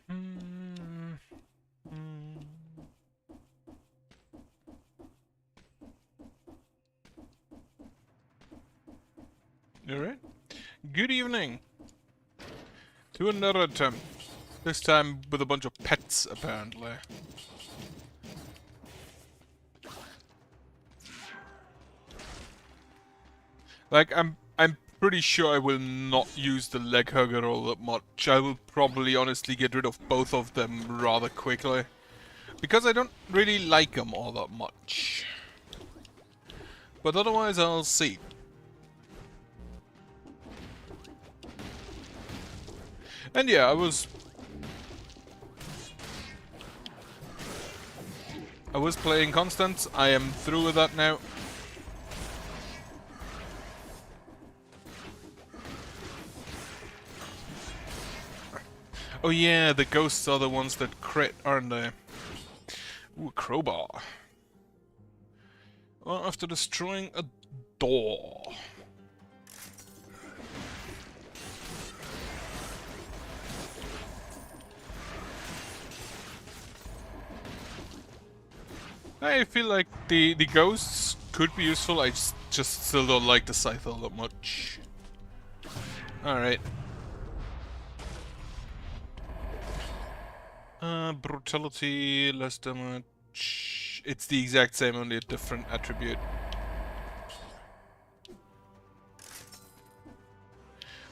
Hmm. Hmm. Alright. Good evening. To another attempt. This time with a bunch of pets, apparently. Like, I'm pretty sure I will not use the leg hugger all that much. I will probably honestly get rid of both of them rather quickly. Because I don't really like them all that much. But otherwise I'll see. And yeah, I was playing Constance. I am through with that now. Oh yeah, the ghosts are the ones that crit, aren't they? Ooh, crowbar. Well, after destroying a door. I feel like the ghosts could be useful. I just still don't like the scythe all that much. Alright. Brutality, less damage. It's the exact same, only a different attribute.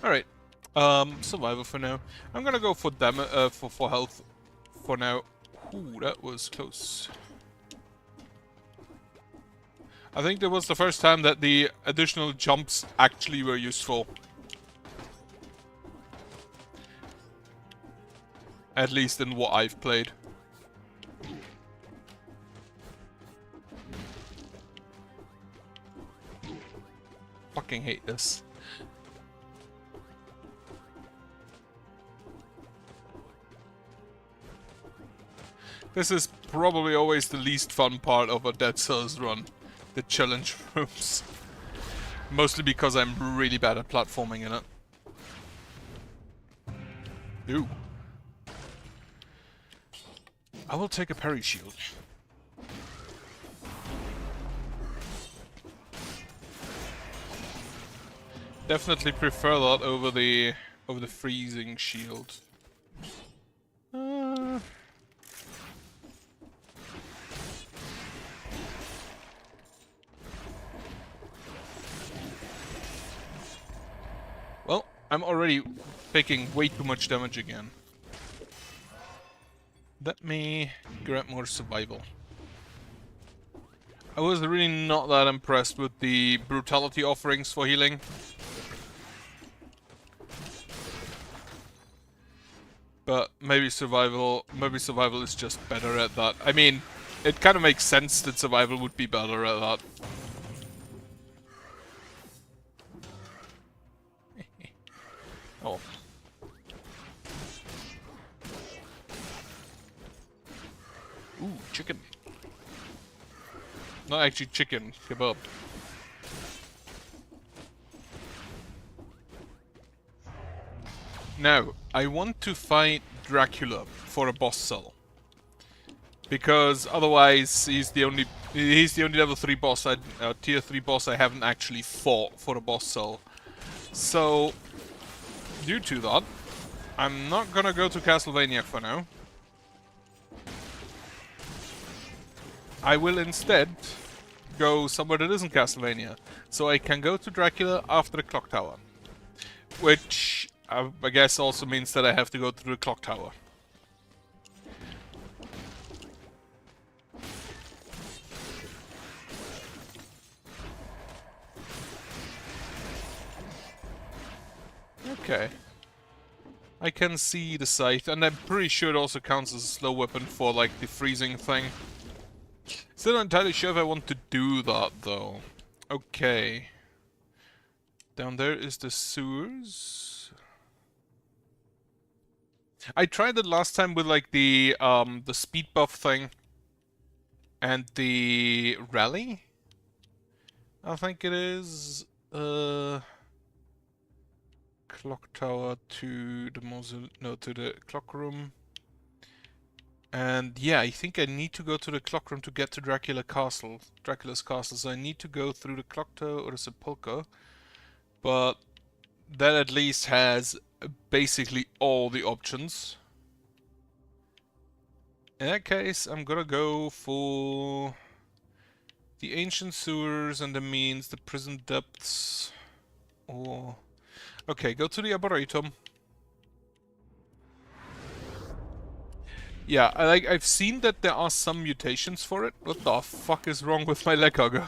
Alright. Survival for now. I'm gonna go for for health for now. Ooh, that was close. I think that was the first time that the additional jumps actually were useful. At least in what I've played. Fucking hate this. This is probably always the least fun part of a Dead Cells run. The challenge rooms. Mostly because I'm really bad at platforming in it. Ooh. I will take a parry shield. Definitely prefer that over the freezing shield. Well, I'm already taking way too much damage again. Let me grab more survival. I was really not that impressed with the brutality offerings for healing. But maybe survival is just better at that. I mean, it kind of makes sense that survival would be better at that. Oh. Ooh, chicken. Not actually chicken, kebab. Now, I want to fight Dracula for a boss cell. Because otherwise he's the only level 3 boss tier 3 boss I haven't actually fought for a boss cell. So due to that, I'm not gonna go to Castlevania for now. I will instead go somewhere that isn't Castlevania. So I can go to Dracula after the clock tower. Which I guess also means that I have to go through the clock tower. Okay. I can see the scythe, and I'm pretty sure it also counts as a slow weapon for, like, the freezing thing. Still not entirely sure if I want to do that, though. Okay. Down there is the sewers. I tried it last time with, like, the speed buff thing. And the rally? I think it is. Clock tower to the to the clock room. And yeah, I think I need to go to the clock room to get to Dracula's castle. So I need to go through the clock tower or the sepulcher. But that at least has basically all the options. In that case, I'm gonna go for the ancient sewers, and that means the prison depths. Or okay, go to the arboretum. Yeah, I've seen that there are some mutations for it. What the fuck is wrong with my leg hugger?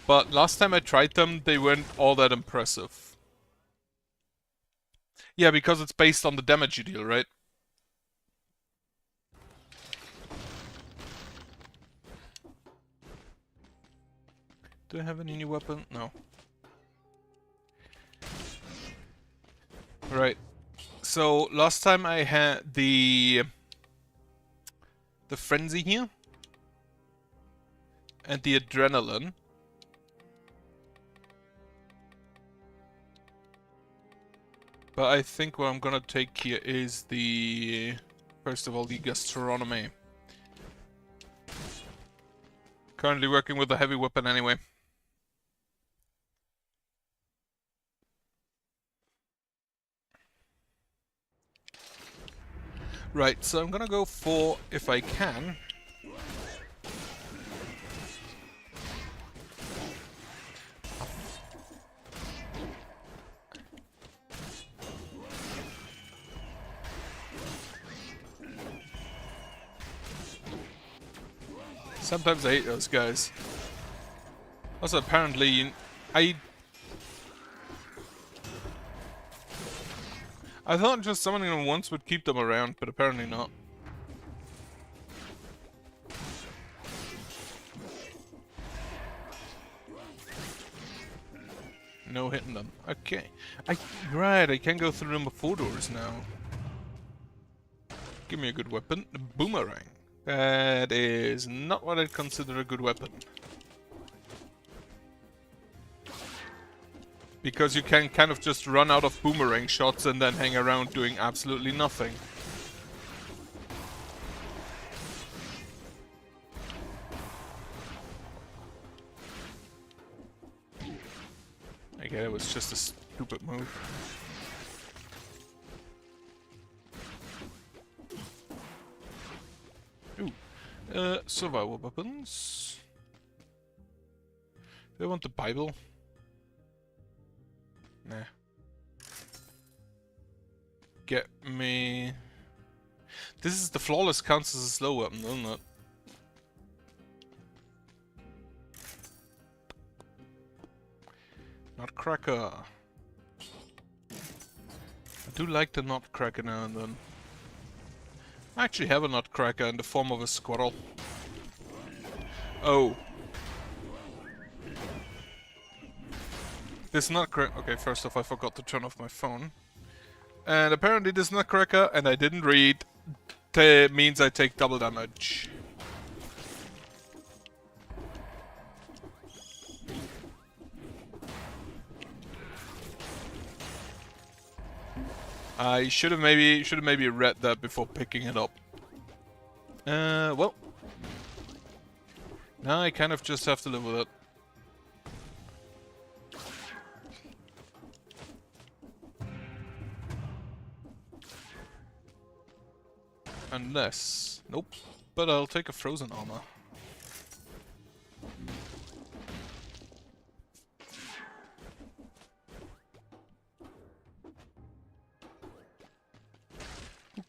But last time I tried them, they weren't all that impressive. Yeah, because it's based on the damage you deal, right? Do I have any new weapon? No. Right. So last time I had the frenzy here and the adrenaline. But I think what I'm gonna take here is the first of all the gastronomy. Currently working with a heavy weapon anyway. Right, so I'm gonna go for, if I can, sometimes I hate those guys. Also, apparently, I thought just summoning them once would keep them around, but apparently not. No hitting them. Okay. Right, I can go through them with 4 doors now. Give me a good weapon. The boomerang. That is not what I'd consider a good weapon. Because you can kind of just run out of boomerang shots and then hang around doing absolutely nothing. Okay, that was just a stupid move. Ooh. Survival weapons. Do I want the Bible? Nah. Get me... This is the flawless counts as a slow weapon, doesn't it? Nutcracker. I do like the nutcracker now and then. I actually have a nutcracker in the form of a squirrel. Oh. This nutcracker... Okay, first off, I forgot to turn off my phone. And apparently this nutcracker, and I didn't read, means I take double damage. I should have maybe read that before picking it up. Well. Now I kind of just have to live with it. Unless... Nope. But I'll take a frozen armor.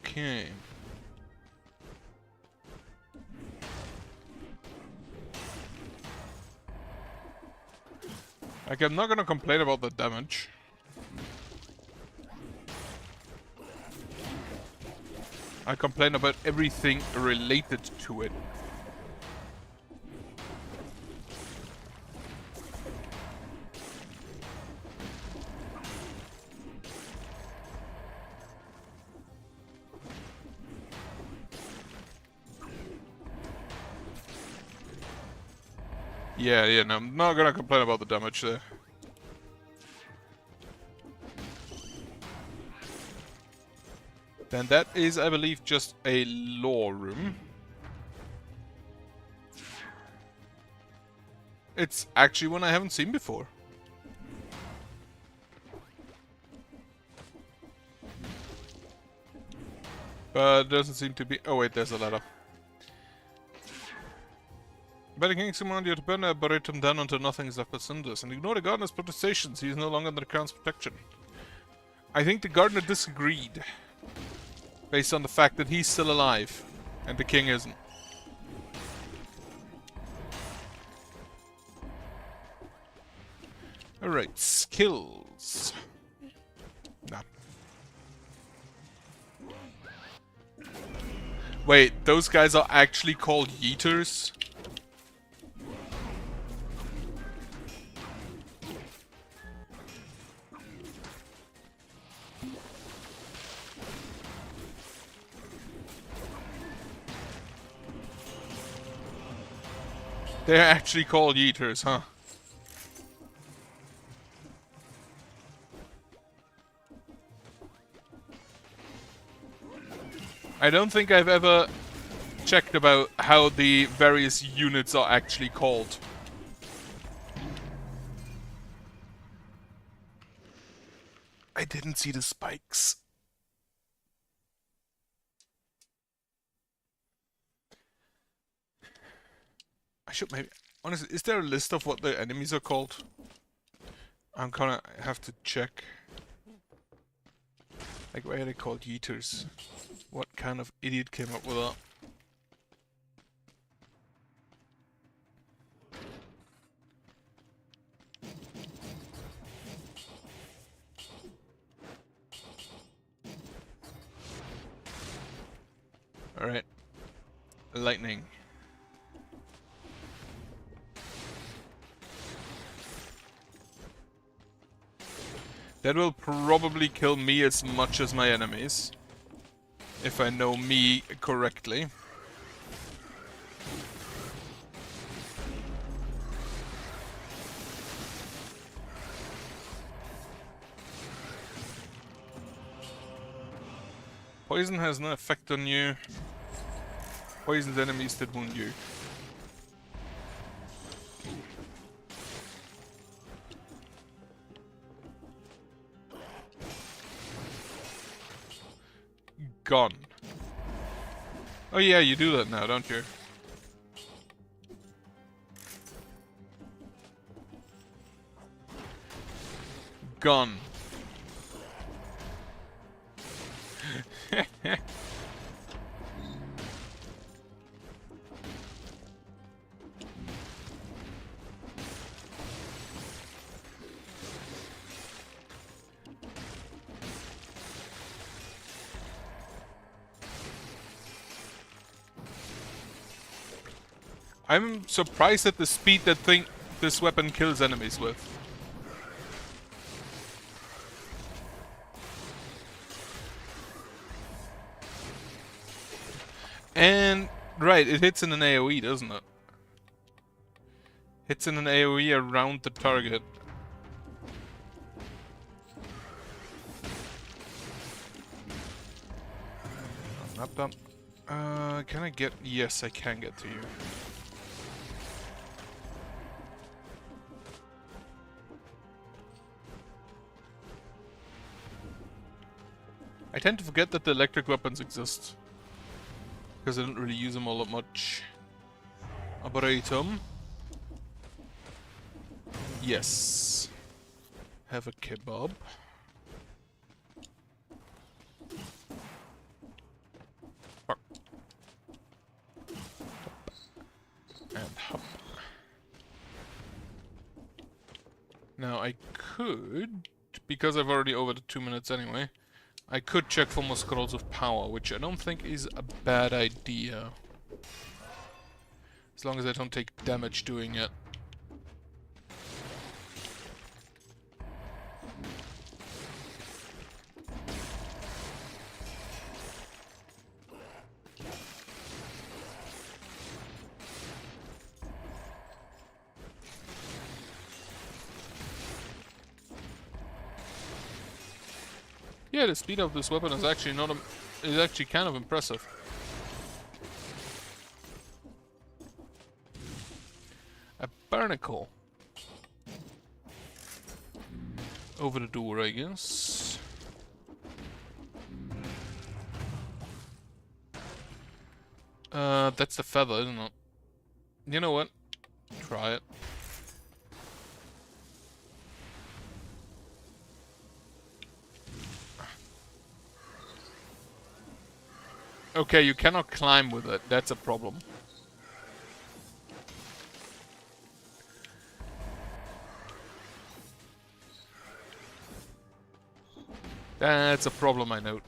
Okay. Like, I'm not gonna complain about the damage. I complain about everything related to it. Yeah, no, I'm not gonna complain about the damage there. Then that is, I believe, just a lore room. It's actually one I haven't seen before. But it doesn't seem to be... Oh wait, there's a ladder. By the king's command, you are to burn and bury him down until nothing is left but cinders, and ignore the gardener's protestations. He is no longer under the crown's protection. I think the gardener disagreed, based on the fact that he's still alive, and the king isn't. Alright, skills. Nah. Wait, those guys are actually called yeeters? They're actually called yeeters, huh? I don't think I've ever checked about how the various units are actually called. I didn't see the spikes. I should maybe... Honestly, is there a list of what the enemies are called? I'm gonna have to check. Like, why are they called yeeters? What kind of idiot came up with that? Alright. Lightning. That will probably kill me as much as my enemies. If I know me correctly. Poison has no effect on you. Poisoned enemies that wound you. Gone. Oh yeah, you do that now, don't you? Gone. I'm surprised at the speed that this weapon kills enemies with. And, right, it hits in an AoE, doesn't it? Hits in an AoE around the target. I'm not done. Can I get... Yes, I can get to you. I tend to forget that the electric weapons exist. Because I don't really use them all that much. Arboretum. Yes. Have a kebab. Fuck. And hop. Now I could, because I've already over the 2 minutes anyway, I could check for more scrolls of power, which I don't think is a bad idea. As long as I don't take damage doing it. Yeah, the speed of this weapon is actually not is actually kind of impressive. A barnacle. Over the door, I guess. That's the feather, isn't it? You know what? Try it. Okay, you cannot climb with it. That's a problem. That's a problem, I note.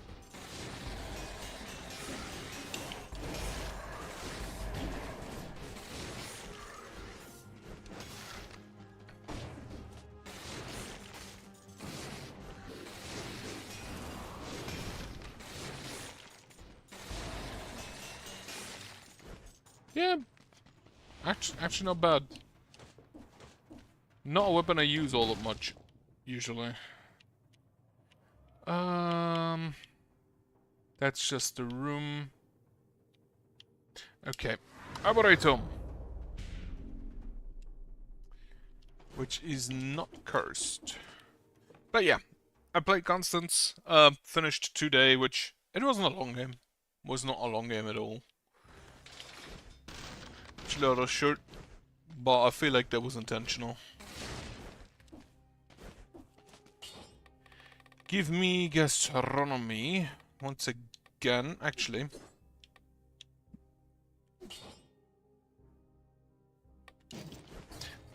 Yeah, actually not bad. Not a weapon I use all that much, usually. That's just the room. Okay, Arboretum. Which is not cursed. But yeah, I played Constance, finished today, which, it wasn't a long game. Was not a long game at all. Actually, a little short, but I feel like that was intentional. Give me gastronomy once again, actually.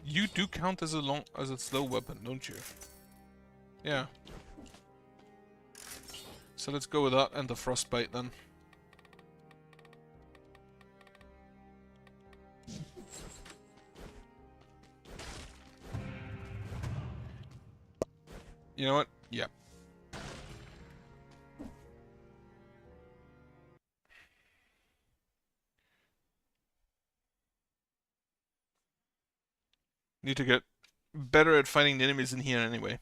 You do count as a slow weapon, don't you? Yeah. So let's go with that and the frostbite then. You know what? Yeah. Need to get better at fighting the enemies in here anyway.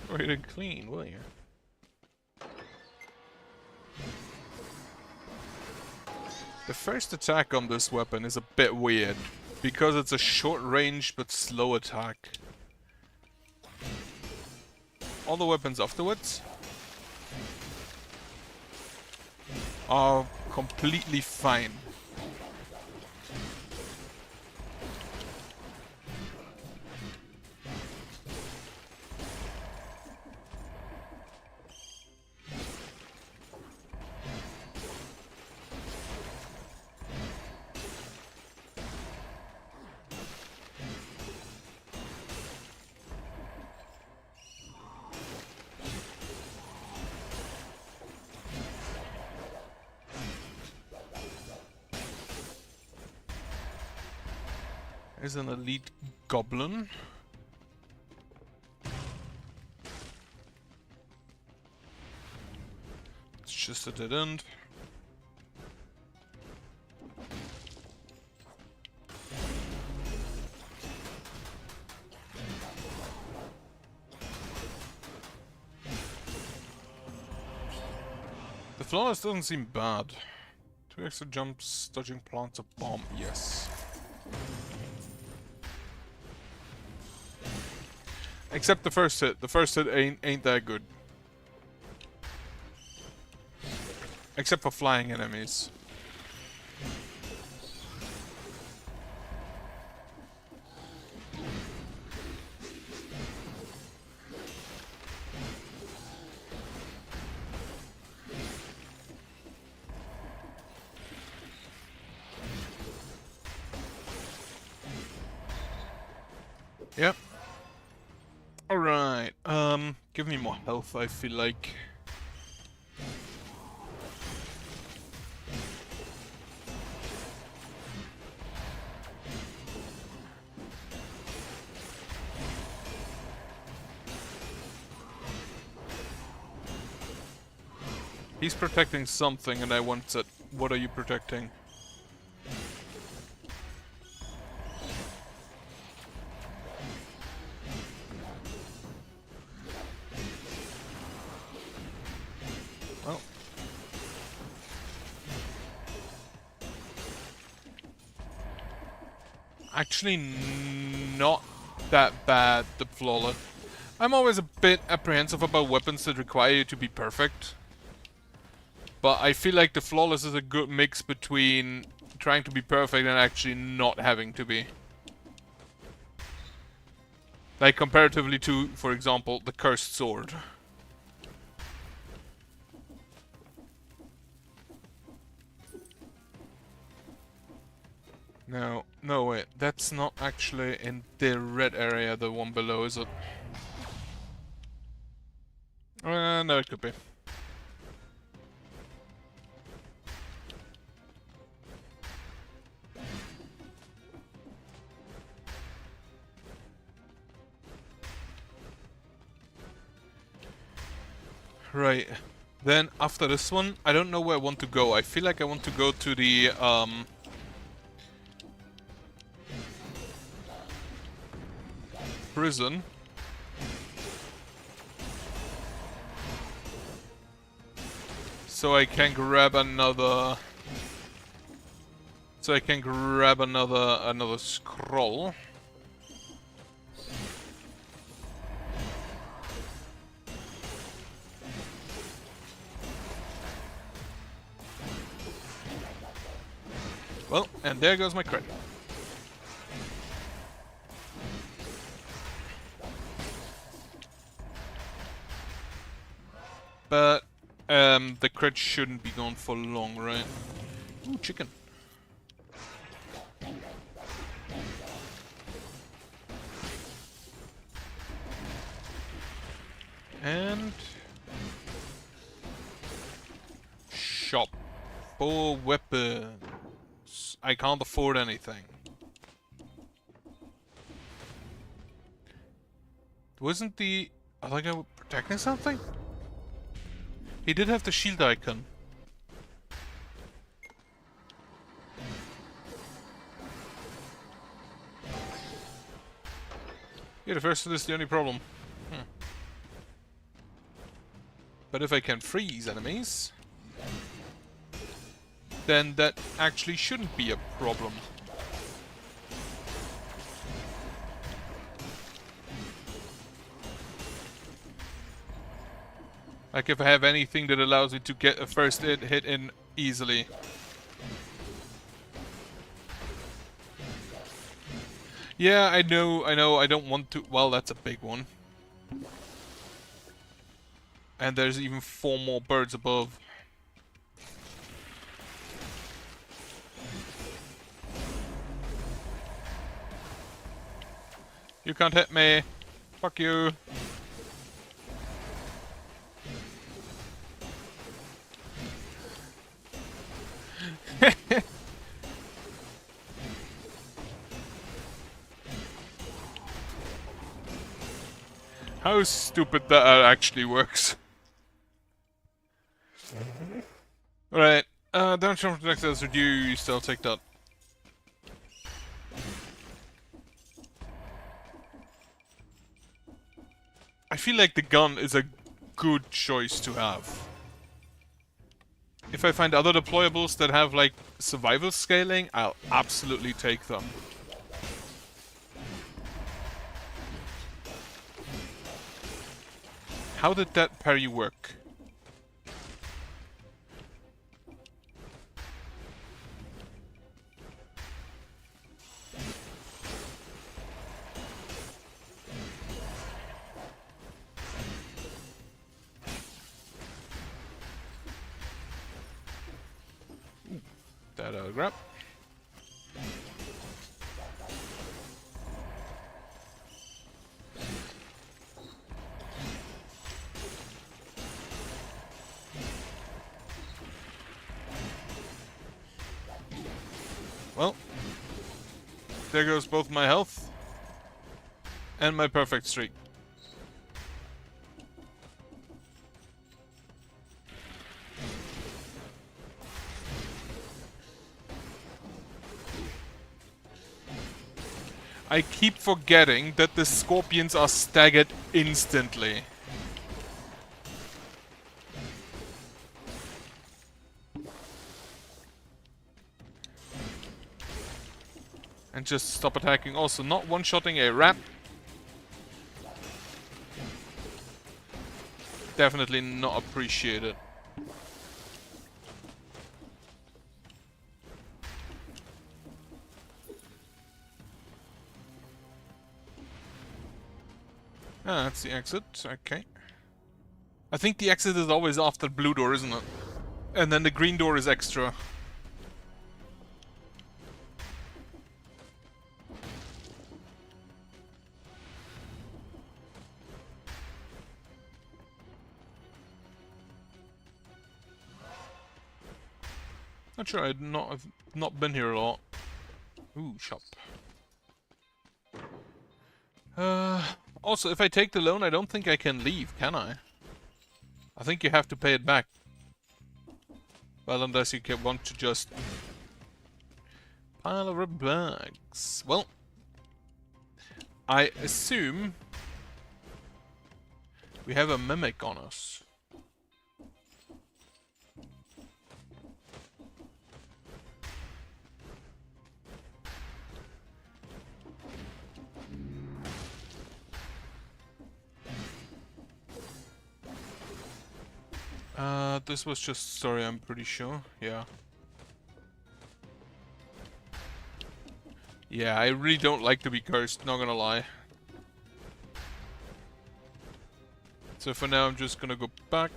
Ready to clean, will you? The first attack on this weapon is a bit weird, because it's a short range but slow attack. All the weapons afterwards are completely fine. There's an elite goblin. It's just a dead end. The flawless doesn't seem bad. 2 extra jumps, dodging plants a bomb, yes. Except the first hit. The first hit ain't that good. Except for flying enemies. Yep. Alright, give me more health, I feel like. He's protecting something and I want it. What are you protecting? Actually, not that bad, the flawless. I'm always a bit apprehensive about weapons that require you to be perfect. But I feel like the flawless is a good mix between trying to be perfect and actually not having to be. Like comparatively to, for example, the cursed sword. No, no wait, that's not actually in the red area, the one below, is it? No, it could be. Right. Then, after this one, I don't know where I want to go. I feel like I want to go to the, prison. So I can grab another... So I can grab another scroll. Well, and there goes my credit. But, the crit shouldn't be gone for long, right? Ooh, chicken. And... shop. For weapons. I can't afford anything. Wasn't the other guy protecting something? He did have the shield icon. Yeah, the first is the only problem. But if I can freeze enemies, then that actually shouldn't be a problem. Like if I have anything that allows me to get a first hit in easily. Yeah, I know, I don't want to... Well, that's a big one. And there's even 4 more birds above. You can't hit me. Fuck you. How stupid that actually works. Right. Damage from projectiles reduced. I'll take that. I feel like the gun is a good choice to have. If I find other deployables that have like survival scaling, I'll absolutely take them. How did that parry work? That I'll grab. Well, there goes both my health and my perfect streak. I keep forgetting that the scorpions are staggered instantly. And just stop attacking. Also, not one-shotting a rat. Definitely not appreciated. Ah, that's the exit. Okay. I think the exit is always after the blue door, isn't it? And then the green door is extra. Not sure, I've not been here a lot. Ooh, shop. Also, if I take the loan, I don't think I can leave, can I? I think you have to pay it back. Well, unless you want to just... Pile of rubber bags. Well, I assume we have a mimic on us. This was just story, I'm pretty sure. Yeah. Yeah, I really don't like to be cursed, not gonna lie. So for now, I'm just gonna go back.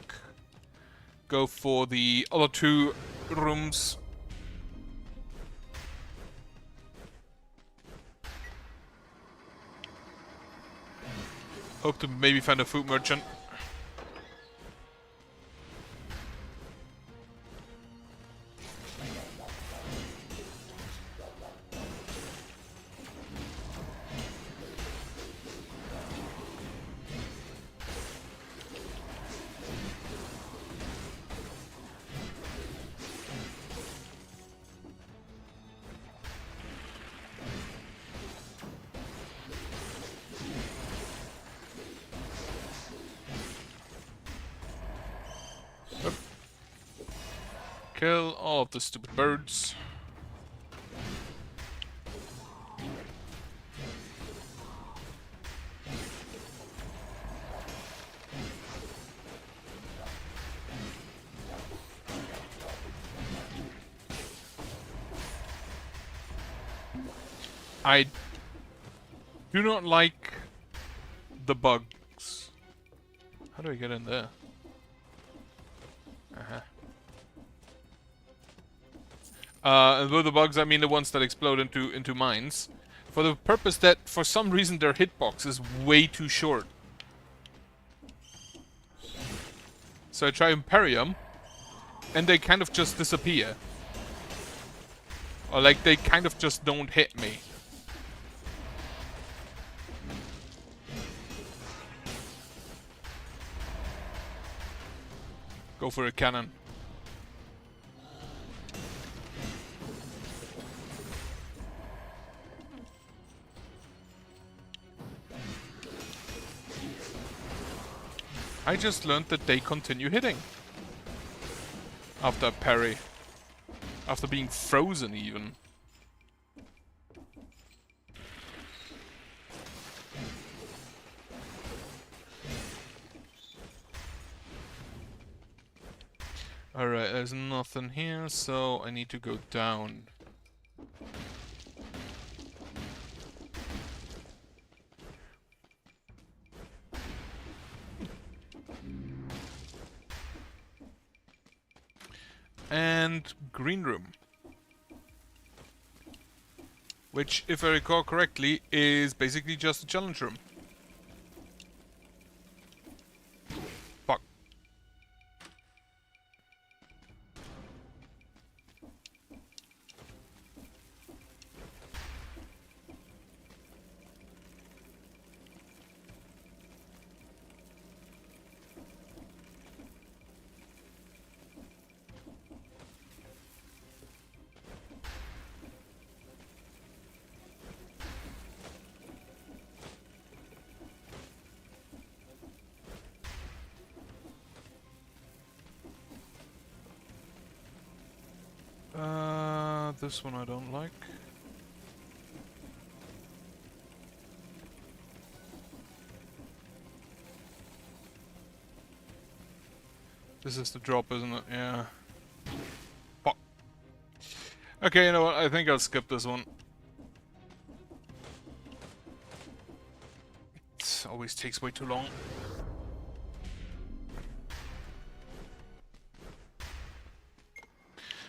Go for the other two rooms. Hope to maybe find a food merchant. Kill all of the stupid birds. I do not like the bugs. How do I get in there? And with the bugs, I mean the ones that explode into mines. For the purpose that, for some reason, their hitbox is way too short. So I try and parry them, and they kind of just disappear. Or like, they kind of just don't hit me. Go for a cannon. I just learned that they continue hitting. After a parry. After being frozen even. Alright, there's nothing here, so I need to go down. And green room. Which, if I recall correctly, is basically just a challenge room. Fuck. This one I don't like. This is the drop, isn't it? Yeah. Fuck. Okay, you know what? I think I'll skip this one. It always takes way too long.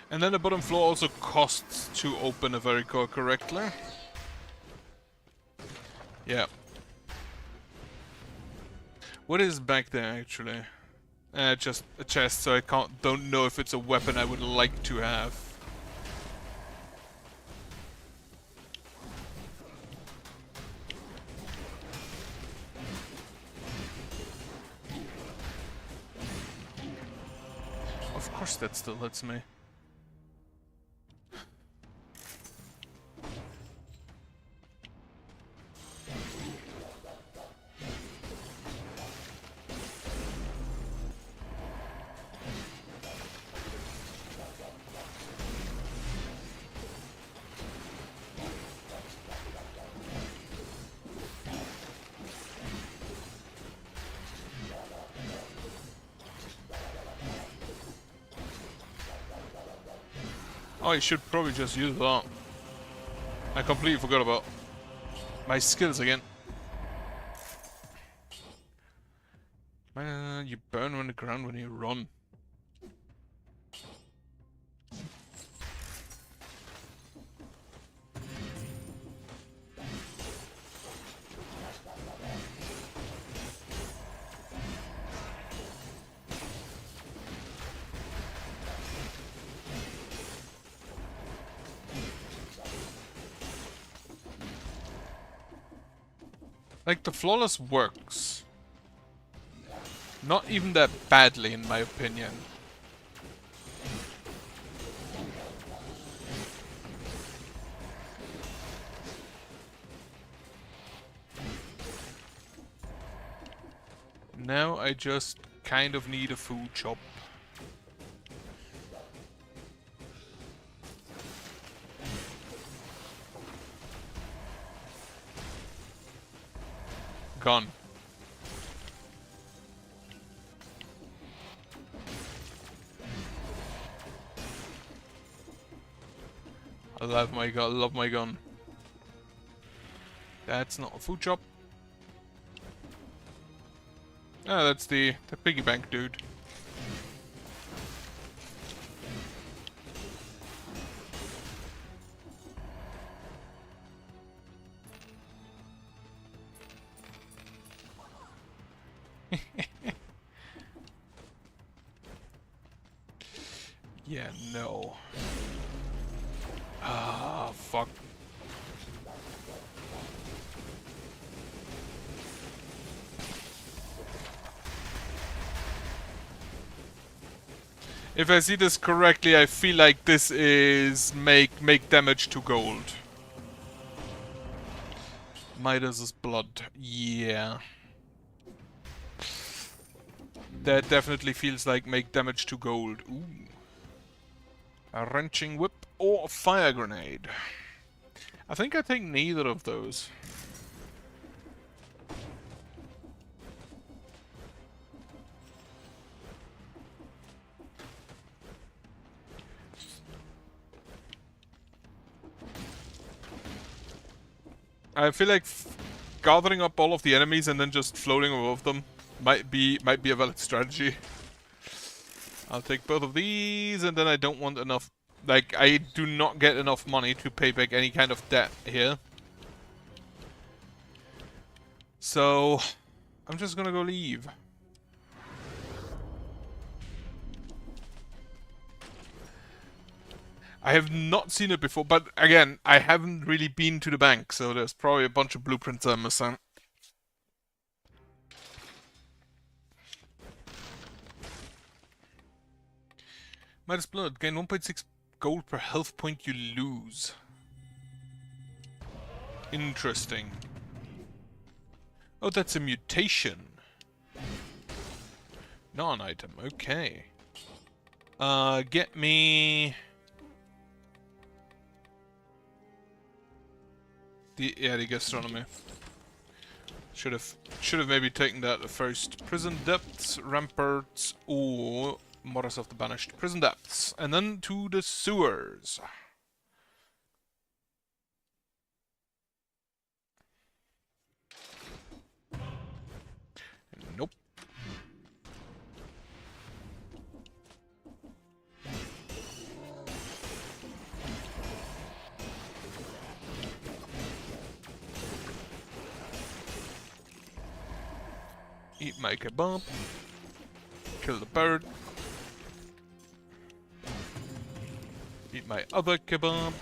And then the bottom floor also costs to open, if I recall correctly. Yeah. What is back there, actually? Just a chest, so I don't know if it's a weapon I would like to have. Of course that still hits me. Oh, I should probably just use that. I completely forgot about my skills again. You burn on the ground when you run. Like, the flawless works. Not even that badly, in my opinion. Now I just kind of need a food shop. Gone. I love my gun. Love my gun. That's not a food shop. Ah, that's the piggy bank dude. Yeah, no. Ah, fuck. If I see this correctly, I feel like this is make damage to gold. Midas's blood. Yeah. That definitely feels like make damage to gold. Ooh. A wrenching whip or a fire grenade. I think I take neither of those. I feel like gathering up all of the enemies and then just floating above them might be a valid strategy. I'll take both of these, and then I don't want enough. Like, I do not get enough money to pay back any kind of debt here. So, I'm just gonna go leave. I have not seen it before, but again, I haven't really been to the bank, so there's probably a bunch of blueprints I'm missing. Midas blood, gain 1.6 gold per health point you lose. Interesting. Oh, that's a mutation. Non-item, okay. Get me... the gastronomy. Should have maybe taken that at first. Prison depths, ramparts, or Morris of the Banished Prison Depths. And then to the sewers. Nope. Eat my kebab. Kill the bird. Eat my other kebab.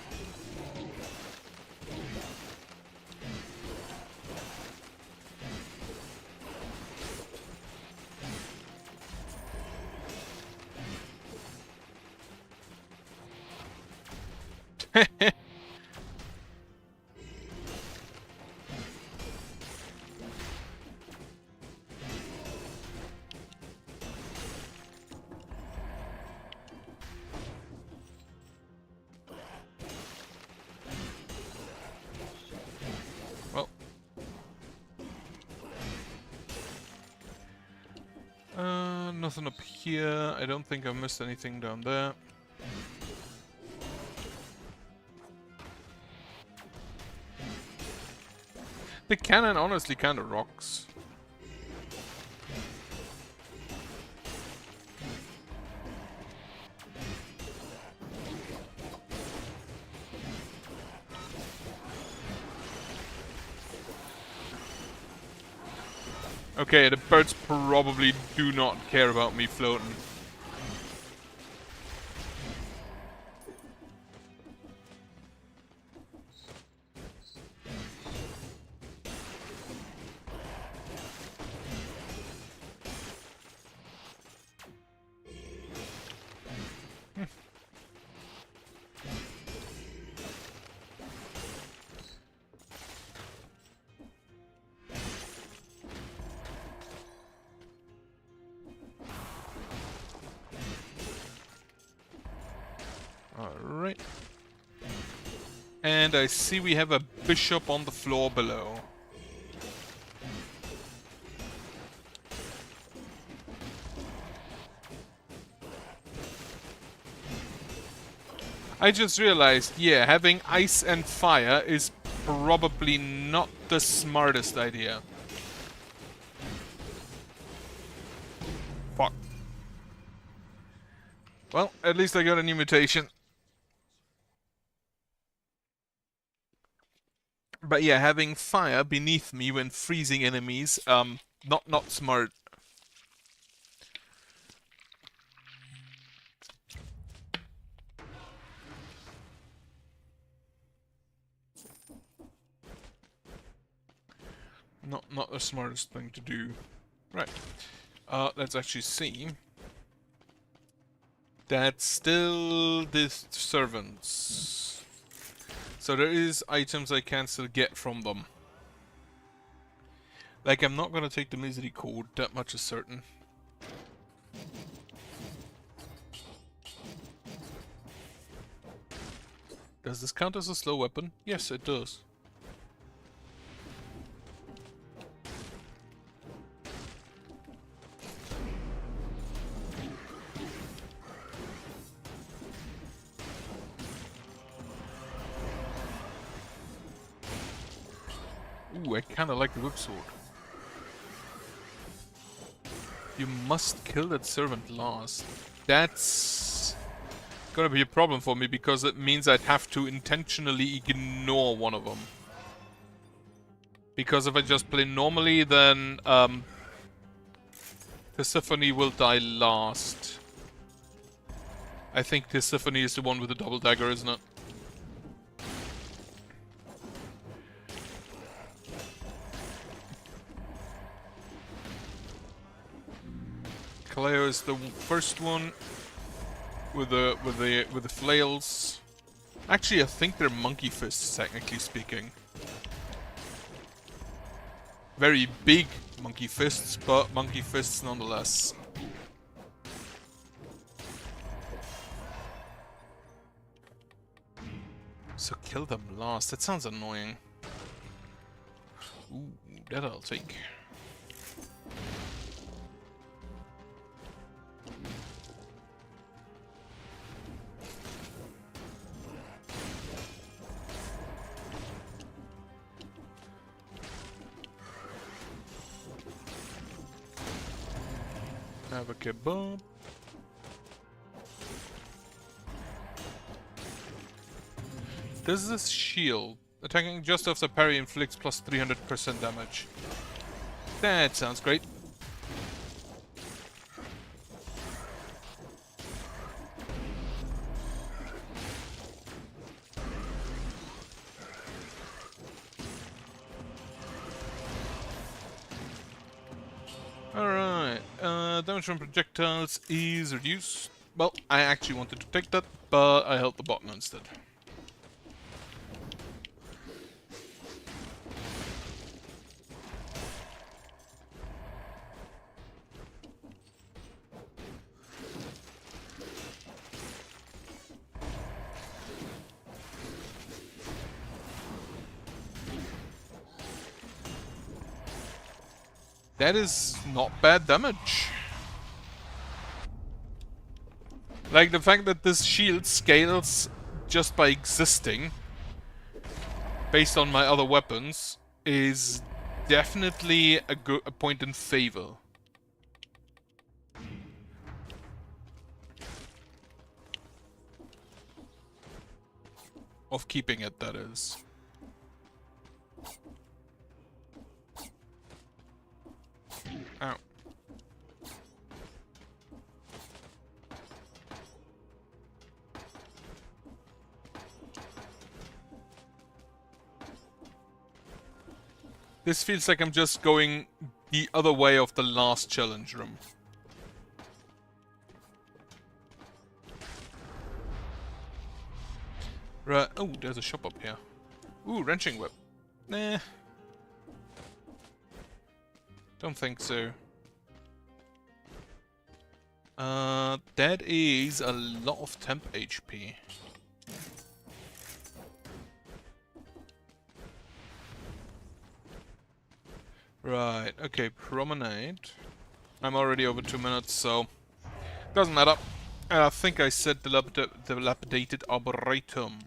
Well. Nothing up here. I don't think I missed anything down there. The cannon honestly kind of rocks. Okay, the birds probably do not care about me floating. Alright. And I see we have a bishop on the floor below. I just realized, yeah, having ice and fire is probably not the smartest idea. Fuck. Well, at least I got a new mutation. But yeah, having fire beneath me when freezing enemies, not smart. Not the smartest thing to do. Right. Let's actually see. That's still the servants. So there is items I can still get from them. Like, I'm not gonna take the misery code, that much is certain. Does this count as a slow weapon? Yes, it does. Ooh, I kinda like the whip sword. You must kill that servant last. That's gonna be a problem for me, because it means I'd have to intentionally ignore one of them. Because if I just play normally, then Persephone will die last. I think Persephone is the one with the double dagger, isn't it? Kaleo is the first one with the flails. Actually, I think they're monkey fists, technically speaking. Very big monkey fists, but monkey fists nonetheless. So kill them last. That sounds annoying. Ooh, that I'll take. Have a kebab. This is a shield. Attacking just after parry inflicts plus 300% damage. That sounds great. Alright, damage from projectiles is reduced. Well, I actually wanted to take that, but I held the button instead. That is not bad damage. Like, the fact that this shield scales just by existing, based on my other weapons, is definitely a point in favor. Of keeping it, that is. Ow. This feels like I'm just going the other way of the last challenge room. Right. Oh, there's a shop up here. Ooh, wrenching whip. Nah. Don't think so. That is a lot of temp HP. Right, okay, promenade. I'm already over 2 minutes, so doesn't matter. I think I said dilapidated arboretum.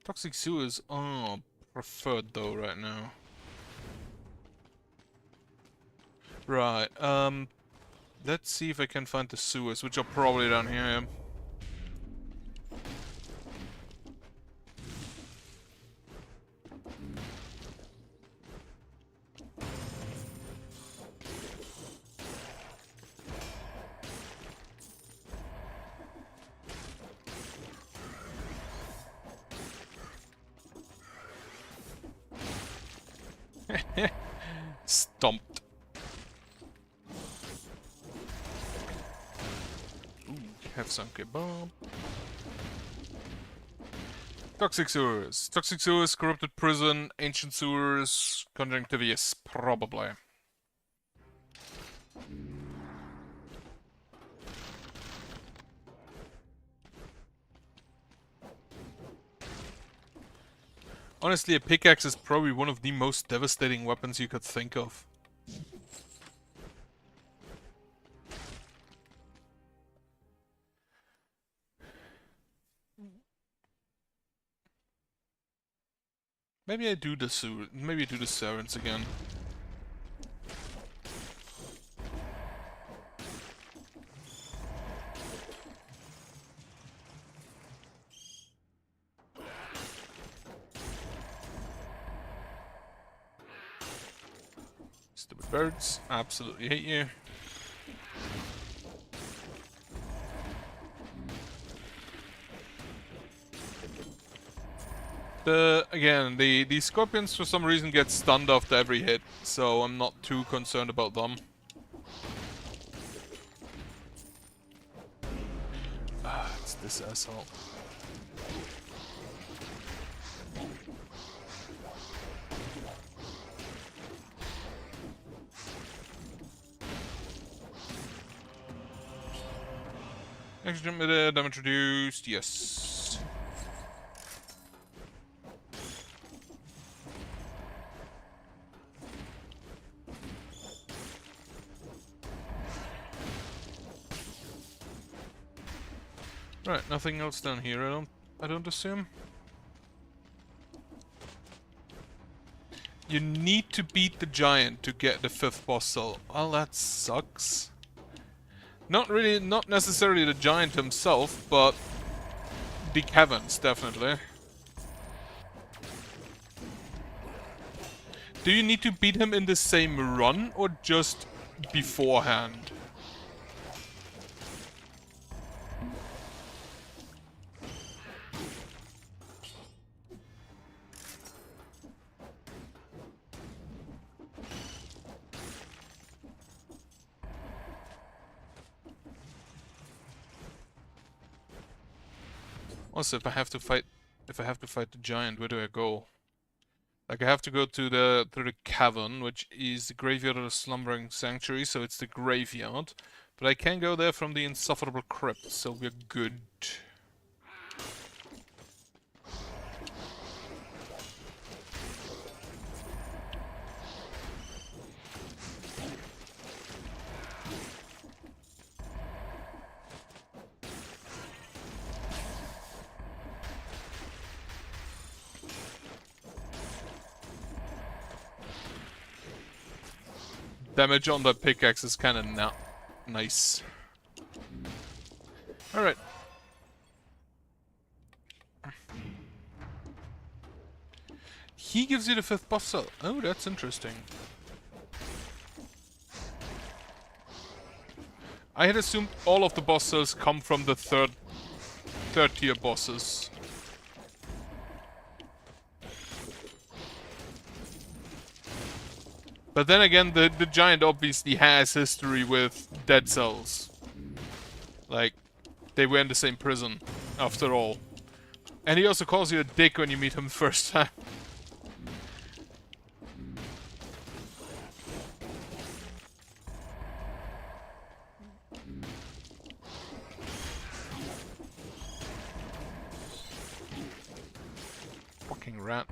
Toxic sewers are preferred though right now. Right, let's see if I can find the sewers, which are probably down here. Stomped. Ooh, have some kebab. Toxic sewers. Toxic sewers, corrupted prison, ancient sewers, conjunctivitis, probably. Honestly, a pickaxe is probably one of the most devastating weapons you could think of. Maybe I do the Sirens again. Stupid birds, absolutely hate you. The scorpions for some reason get stunned after every hit, so I'm not too concerned about them. Ah, it's this asshole. Extra damage reduced, yes. Right, nothing else down here, I don't assume. You need to beat the giant to get the 5th boss cell. Well, that sucks. Not necessarily the giant himself, but the caverns, definitely. Do you need to beat him in the same run, or just beforehand? Also, if I have to fight the giant, where do I go? Like, I have to go to the cavern, which is the graveyard of the slumbering sanctuary, so it's the graveyard. But I can go there from the insufferable crypt, so we're good. Damage on the pickaxe is kind of not nice. Alright. He gives you the 5th buff cell. Oh, that's interesting. I had assumed all of the boss cells come from the third tier bosses. But then again, the giant obviously has history with dead cells. Like, they were in the same prison, after all. And he also calls you a dick when you meet him the first time. Fucking rat.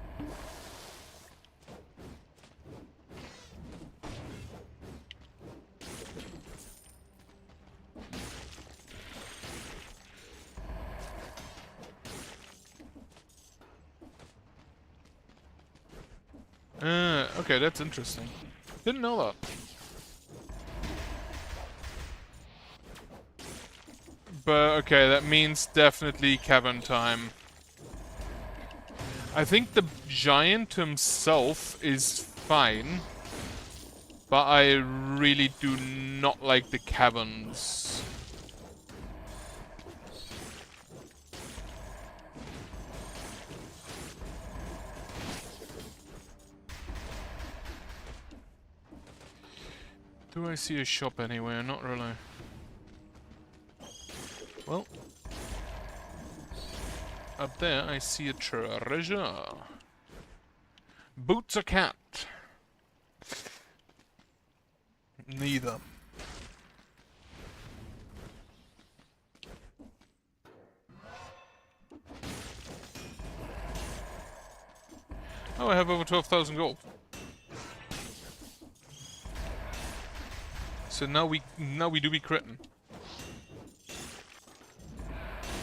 Okay, that's interesting. Didn't know that. But, okay, that means definitely cavern time. I think the giant himself is fine. But I really do not like the caverns. Do I see a shop anywhere? Not really. Well, up there I see a treasure. Boots or cat? Neither. Oh, I have over 12,000 gold. So now we do be critting.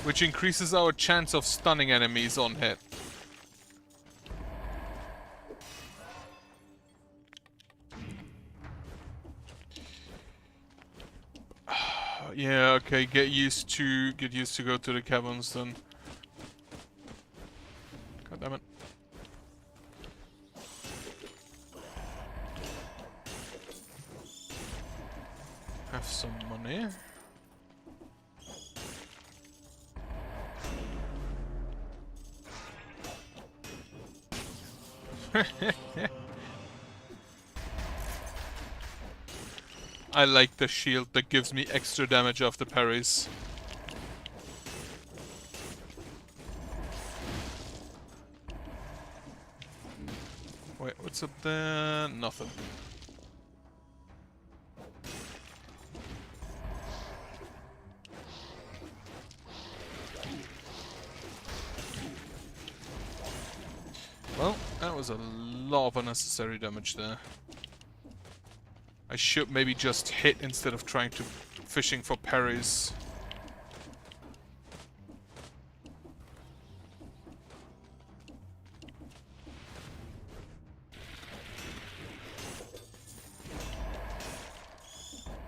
Which increases our chance of stunning enemies on hit. Yeah, okay, get used to go to the caverns then. God damn it. Have some money. I like the shield that gives me extra damage after parries. Wait, what's up there? Nothing. Well, that was a lot of unnecessary damage there. I should maybe just hit instead of trying to fishing for parries.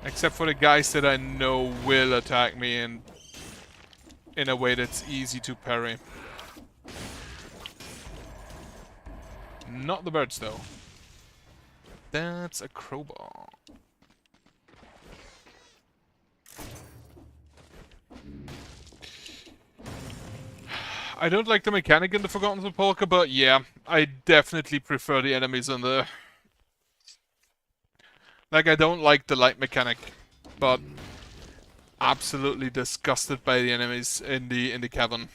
Except for the guys that I know will attack me in a way that's easy to parry. Not the birds, though. That's a crowbar. I don't like the mechanic in the Forgotten Sepulchre, but yeah, I definitely prefer the enemies in there. Like, I don't like the light mechanic, but absolutely disgusted by the enemies in the cavern.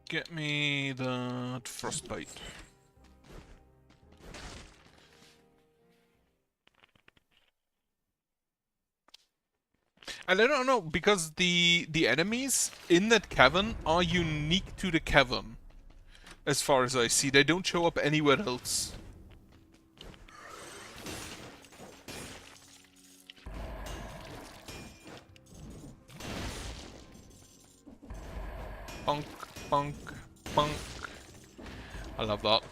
Get me that frostbite. And I don't know, because the enemies in that cavern are unique to the cavern. As far as I see, they don't show up anywhere else. Punk, punk, punk. I love that.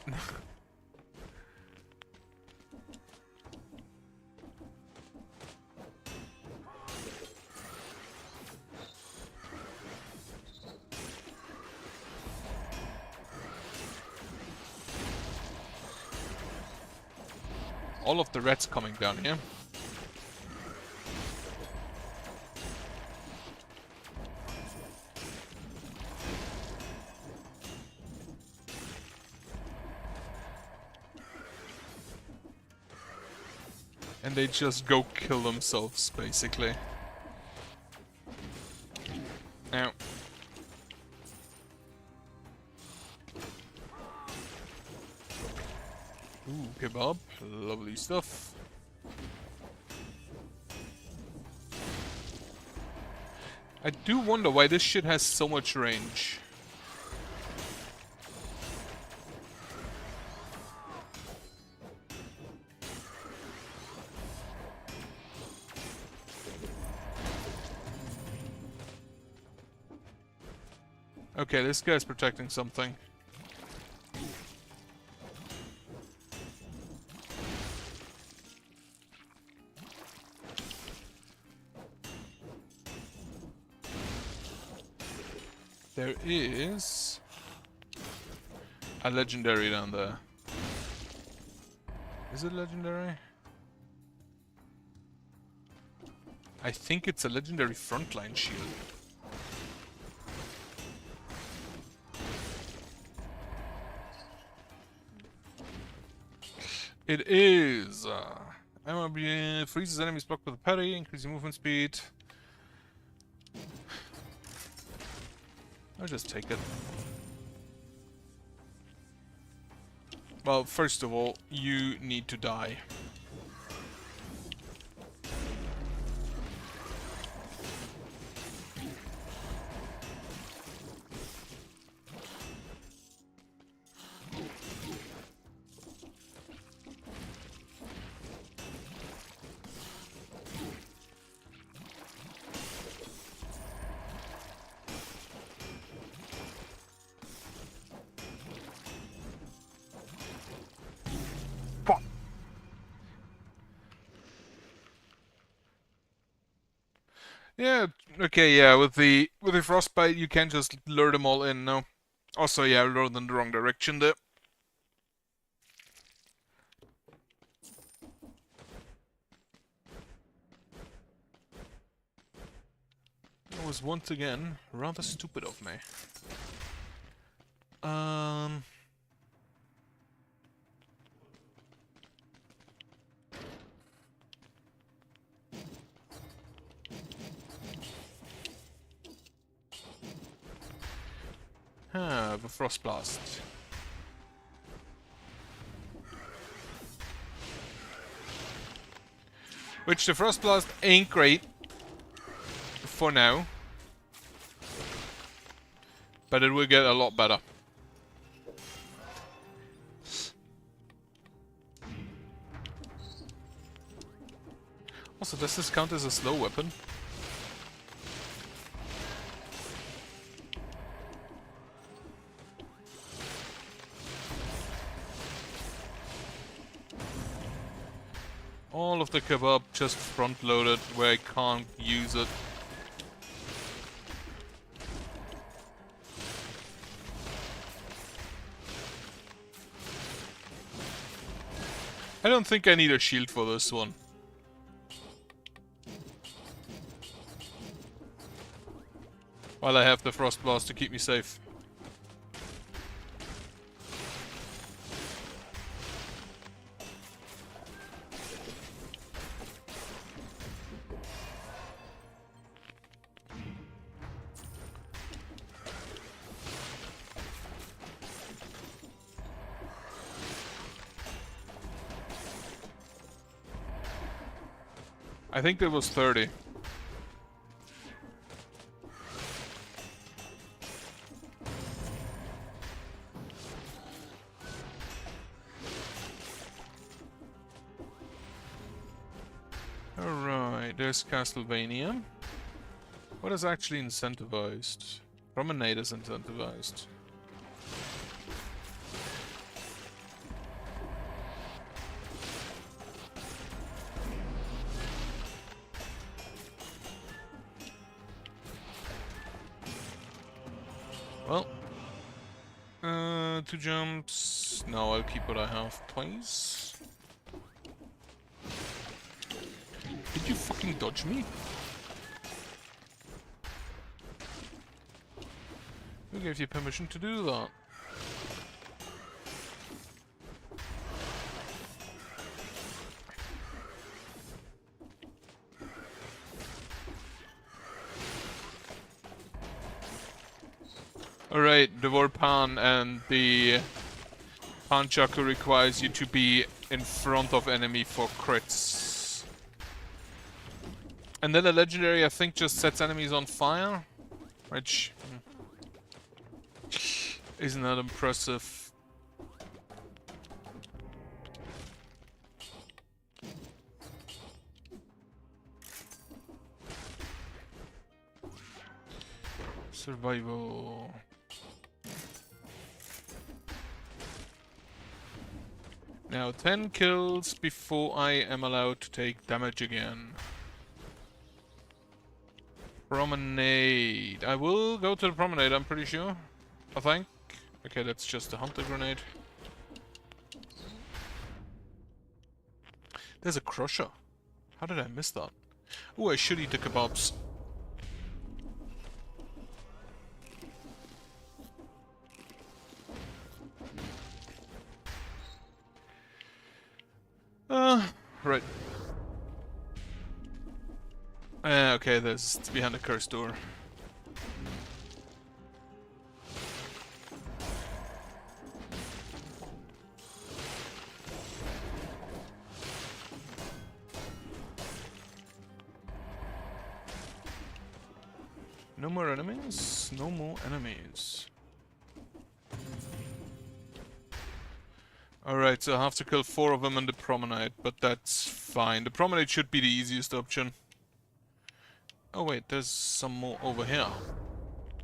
All of the rats coming down here. And they just go kill themselves, basically. Now. Ooh, kebab. Lovely stuff. I do wonder why this shit has so much range. Okay, this guy's protecting something. There is a legendary down there. Is it legendary? I think it's a legendary frontline shield. It is! MRB freezes enemies blocked with a parry, increasing movement speed. I'll just take it. Well, first of all, you need to die. Yeah, okay, yeah, with the frostbite you can just lure them all in now. Also, yeah, lured in the wrong direction there. That was once again rather stupid of me. The Frost Blast. Which the Frost Blast ain't great for now, but it will get a lot better. Also, does this count as a slow weapon? kebab just front-loaded where I can't use it. I don't think I need a shield for this one. While I have the Frost Blast to keep me safe. I think there was 30. Alright, there's Castlevania. What is actually incentivized? Promenade is incentivized. Well, 2 jumps. No, I'll keep what I have, please. Did you fucking dodge me? Who gave you permission to do that? Alright, the Warpan and the Panchaku requires you to be in front of enemy for crits. And then the legendary, I think, just sets enemies on fire, which isn't that impressive. Survival. Now 10 kills before I am allowed to take damage again. Promenade. I will go to the promenade, I'm pretty sure. I think. Okay, that's just a hunter grenade. There's a crusher. How did I miss that? Oh, I should eat the kebabs. Right. Okay, it's behind the cursed door. No more enemies? No more enemies. Alright, so I have to kill 4 of them in the promenade, but that's fine. The promenade should be the easiest option. Oh wait, there's some more over here.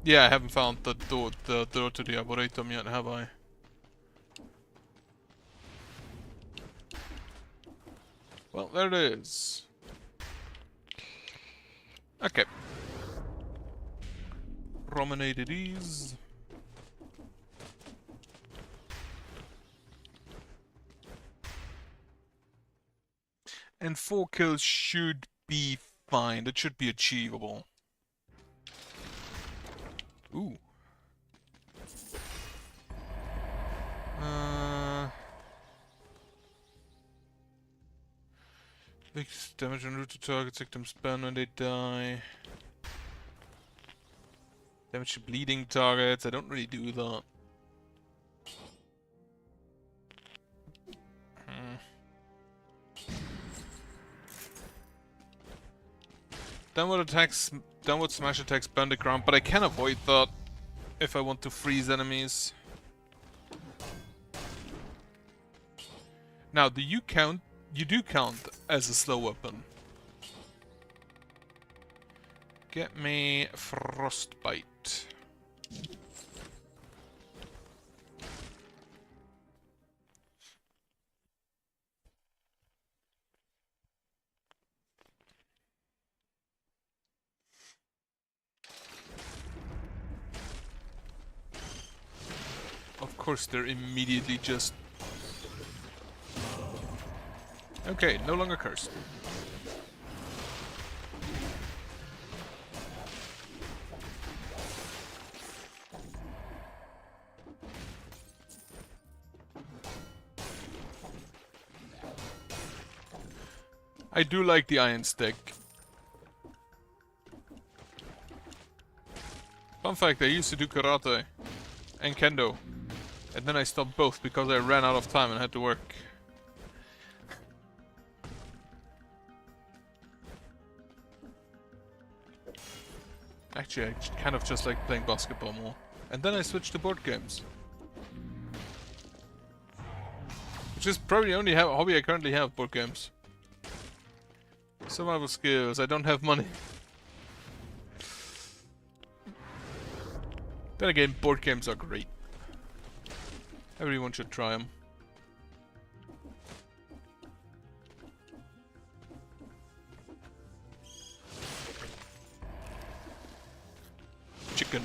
Yeah, I haven't found the door to the Arboretum yet, have I? Well, there it is. Okay. Promenade it is. And 4 kills should be fine. That should be achievable. Ooh. Big damage on route to targets, victims burn when they die. Damage to bleeding targets. I don't really do that. Downward smash attacks burn the ground, but I can avoid that if I want to freeze enemies. Now, do you count? You do count as a slow weapon. Get me Frostbite. course they're immediately just... Okay, no longer cursed. I do like the iron stick. Fun fact, I used to do karate and kendo. And then I stopped both because I ran out of time and had to work. Actually, I kind of just like playing basketball more. And then I switched to board games. Which is probably the only hobby I currently have, board games. Survival skills, I don't have money. Then again, board games are great. Everyone should try them. Chicken.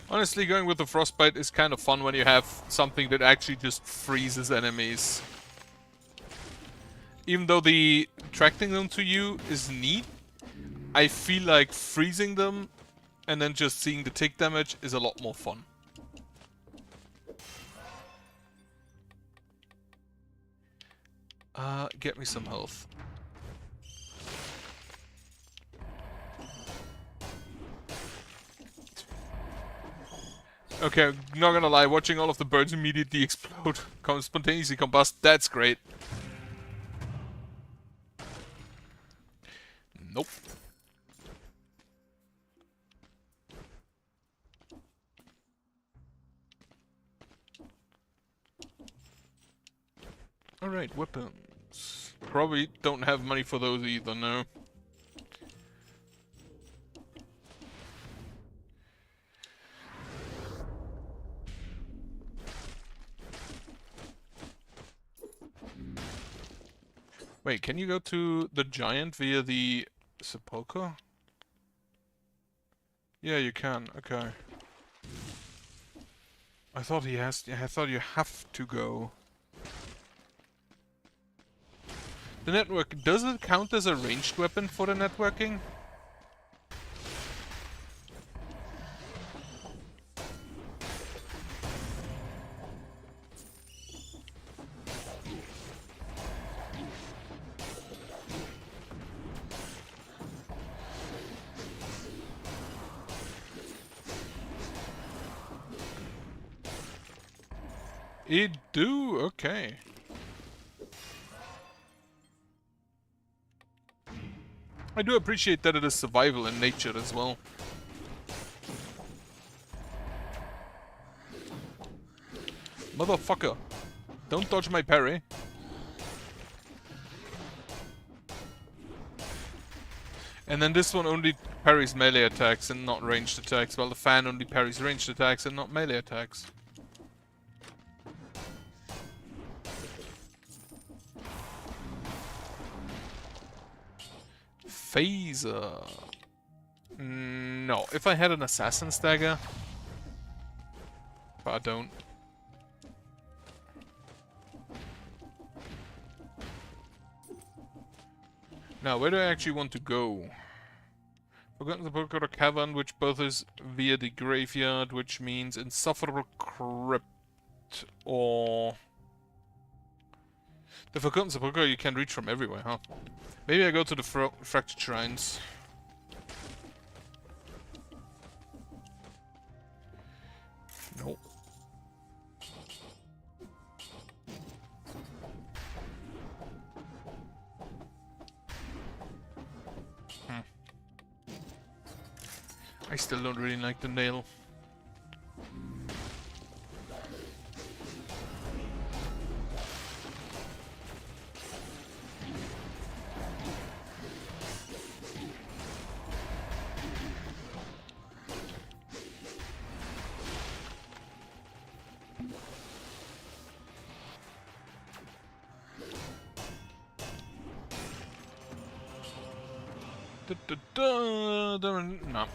Honestly, going with the frostbite is kind of fun when you have something that actually just freezes enemies. Even though the attracting them to you is neat, I feel like freezing them and then just seeing the tick damage is a lot more fun. Get me some health. Okay, I'm not gonna lie, watching all of the birds immediately explode, spontaneously combust, that's great. Nope. Alright, weapons. Probably don't have money for those either, no. Wait, can you go to the giant via the sepulcher? Yeah, you can. Okay. I thought he has. I thought you have to go. The network, does it count as a ranged weapon for the networking? It do? Okay. I do appreciate that it is survival in nature as well. Motherfucker. Don't dodge my parry. And then this one only parries melee attacks and not ranged attacks, while the fan only parries ranged attacks and not melee attacks. Phaser. No, if I had an assassin's dagger. But I don't. Now, where do I actually want to go? Forgotten the Book or Cavern, which both is via the graveyard, which means Insufferable Crypt, or... The Forgotten Sepulchre you can reach from everywhere, huh? Maybe I go to the Fractured Shrines. Nope. I still don't really like the nail. No.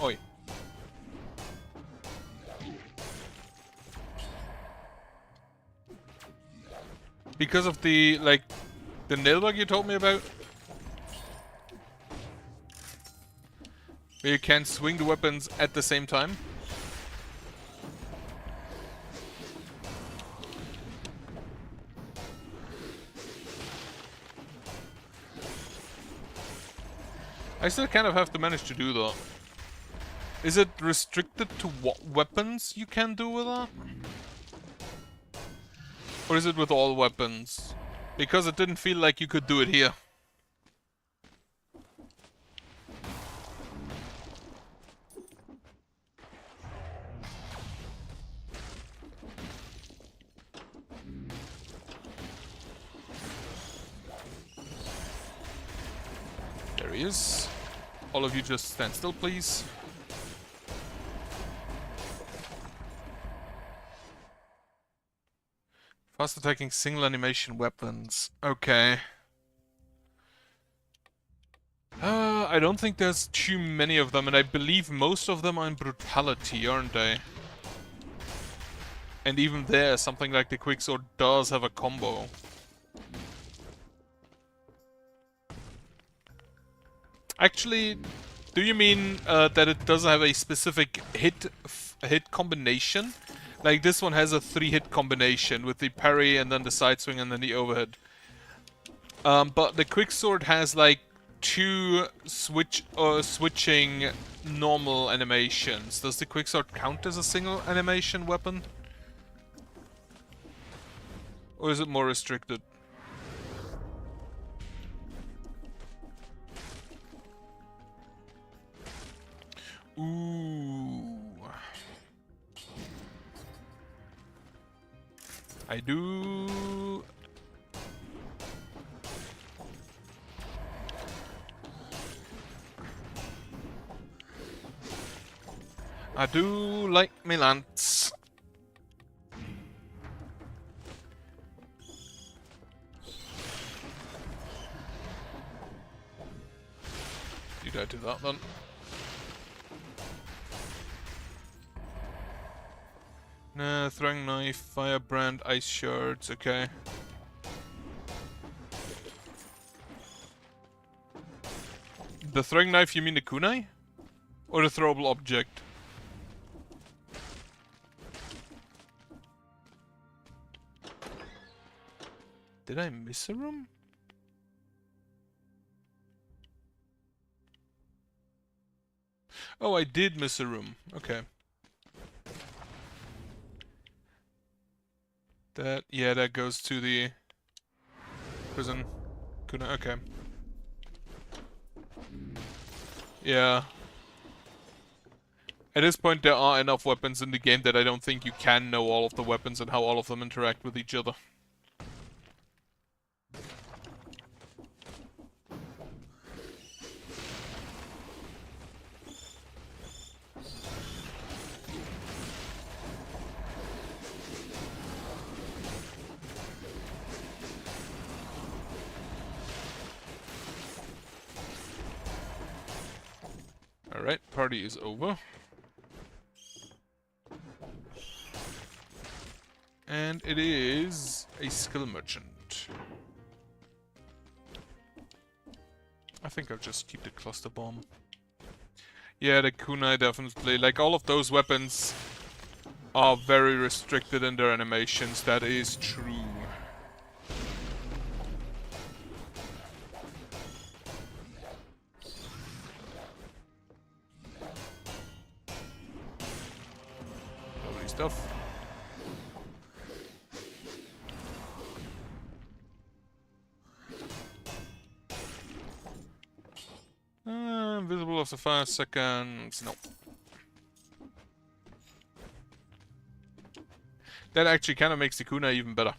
Oi. Because of the, like, the nail bug you told me about? Where you can swing the weapons at the same time? I still kind of have to manage to do that. Is it restricted to what weapons you can do with that? Or is it with all weapons? Because it didn't feel like you could do it here. There he is. All of you just stand still, please. Fast attacking single animation weapons. Okay. I don't think there's too many of them, and I believe most of them are in brutality, aren't they? And even there, something like the Quicksword does have a combo. Actually, do you mean that it doesn't have a specific hit combination? Like this one has a 3-hit combination with the parry and then the side swing and then the overhead. But the Quicksword has like 2 switching normal animations. Does the Quicksword count as a single animation weapon? Or is it more restricted? Ooh. I do... I do like my lance. Did I do that then? Nah, throwing knife, firebrand, ice shards, okay. The throwing knife, you mean the kunai? Or the throwable object? Did I miss a room? Oh, I did miss a room. Okay. That, yeah, that goes to the prison. Kunai, okay. Yeah. At this point, there are enough weapons in the game that I don't think you can know all of the weapons and how all of them interact with each other. Alright, party is over. And it is a skill merchant. I think I'll just keep the cluster bomb. Yeah, the kunai definitely. Like, all of those weapons are very restricted in their animations. That is true. Lovely stuff. Invisible after 5 seconds. No. That actually kind of makes the kunai even better.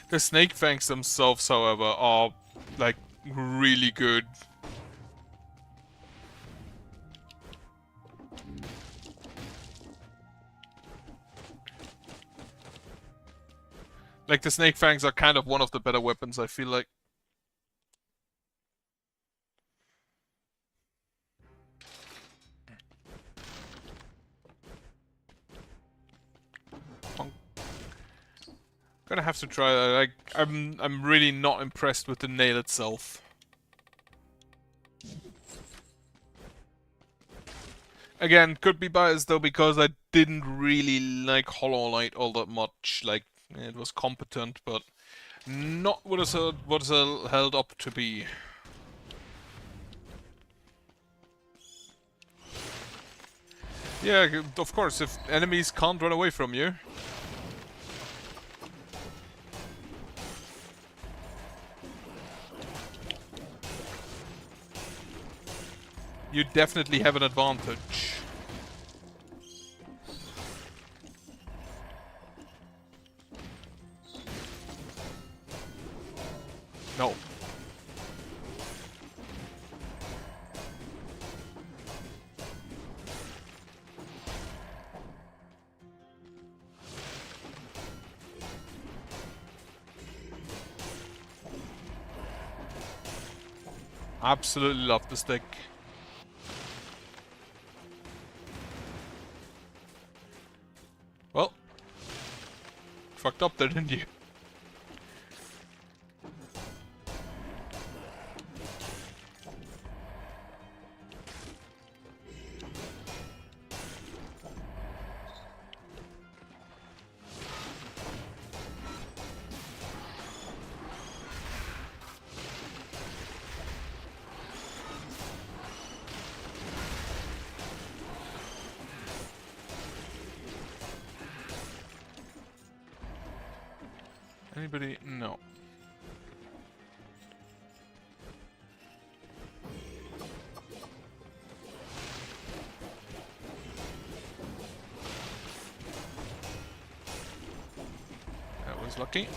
The snake fangs themselves, however, are like really good. Like the snake fangs are kind of one of the better weapons, I feel like. Gonna have to try that. Like, I'm really not impressed with the nail itself. Again, could be biased though because I didn't really like Hollow Knight all that much. Like, it was competent, but not what it's held up to be. Yeah, of course, if enemies can't run away from you. You definitely have an advantage. No. Absolutely love the stick. Well, fucked up there, didn't you? Anybody? No. That was lucky.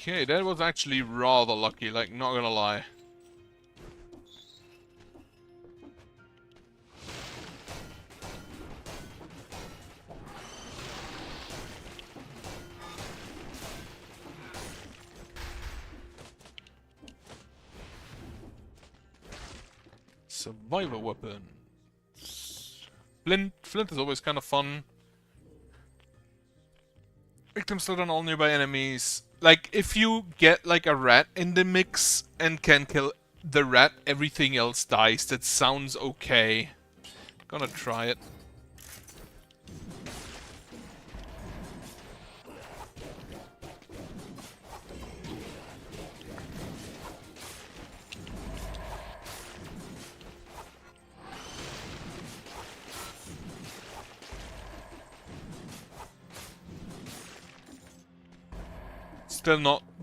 Okay, that was actually rather lucky, like, not gonna lie. Survivor weapon. Flint is always kind of fun. Victims stood on all nearby enemies. Like, if you get, like, a rat in the mix and can kill the rat, everything else dies. That sounds okay. Gonna try it.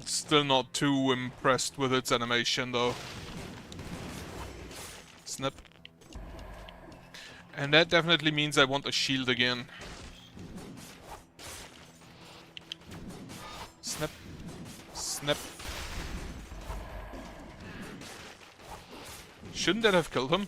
Still not too impressed with its animation though. Snap. And that definitely means I want a shield again. Snap. Snap. Shouldn't that have killed him?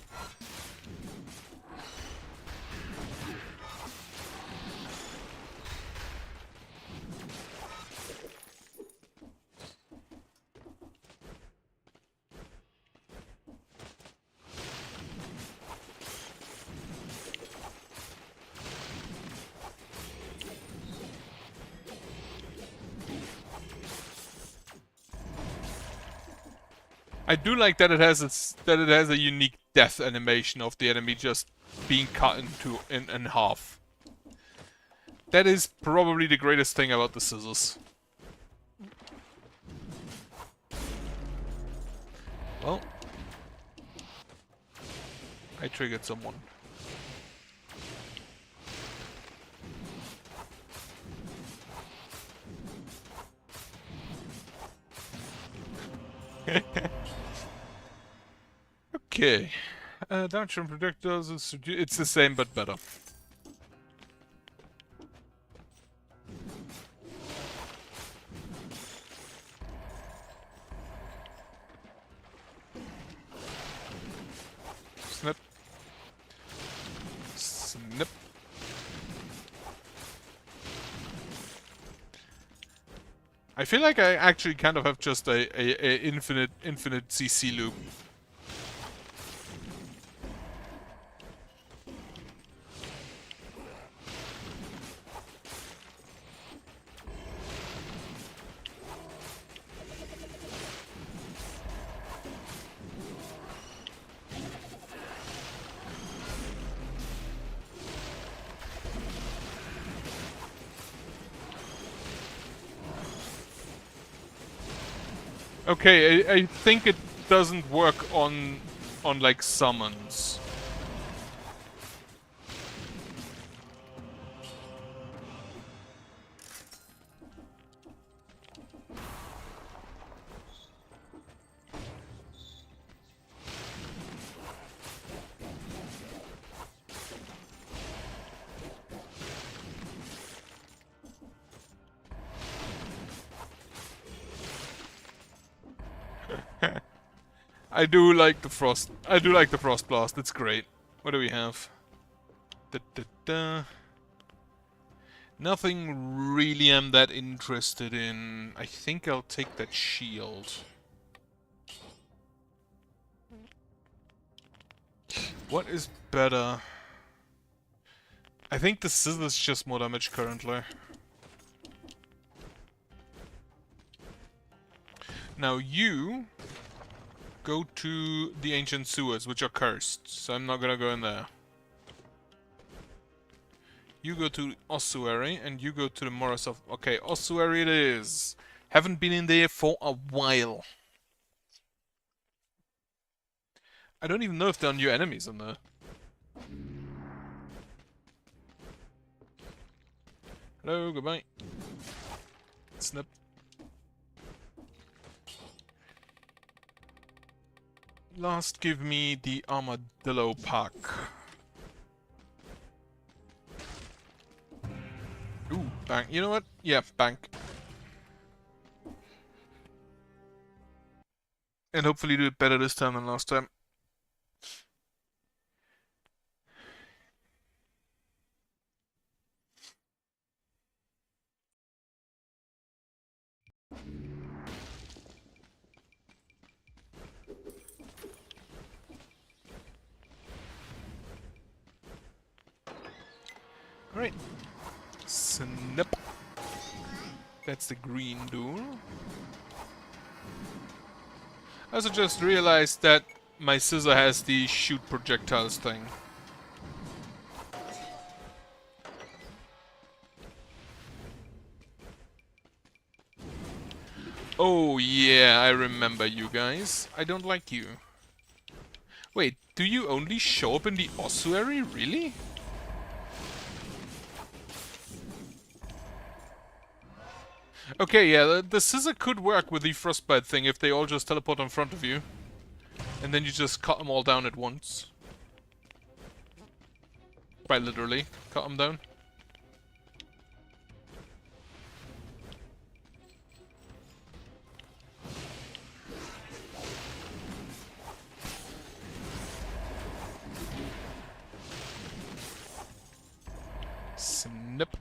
I do like that it has a unique death animation of the enemy just being cut in half. That is probably the greatest thing about the scissors. Well, I triggered someone. Okay. Damage from projectiles is it's the same but better. Snip. Snip. I feel like I actually kind of have just a infinite CC loop. Okay, I think it doesn't work on like summons. I do like the frost. I do like the frost blast. It's great. What do we have? Da, da, da. Nothing really I'm that interested in. I think I'll take that shield. What is better? I think the scissors just more damage currently. Now you go to the ancient sewers, which are cursed, so I'm not gonna go in there. You go to ossuary, and you go to the Morris of... Okay, ossuary it is. Haven't been in there for a while. I don't even know if there are new enemies in there. Hello, goodbye. Snip. Last, give me the armadillo pack. Ooh, bank. You know what? Yeah, bank. And hopefully do it better this time than last time. Alright. Snip. That's the green door. I also just realized that my scissor has the shoot projectiles thing. Oh yeah, I remember you guys. I don't like you. Wait, do you only show up in the ossuary? Really? Okay, yeah, the scissor could work with the frostbite thing if they all just teleport in front of you. And then you just cut them all down at once. Quite literally, cut them down. Snip.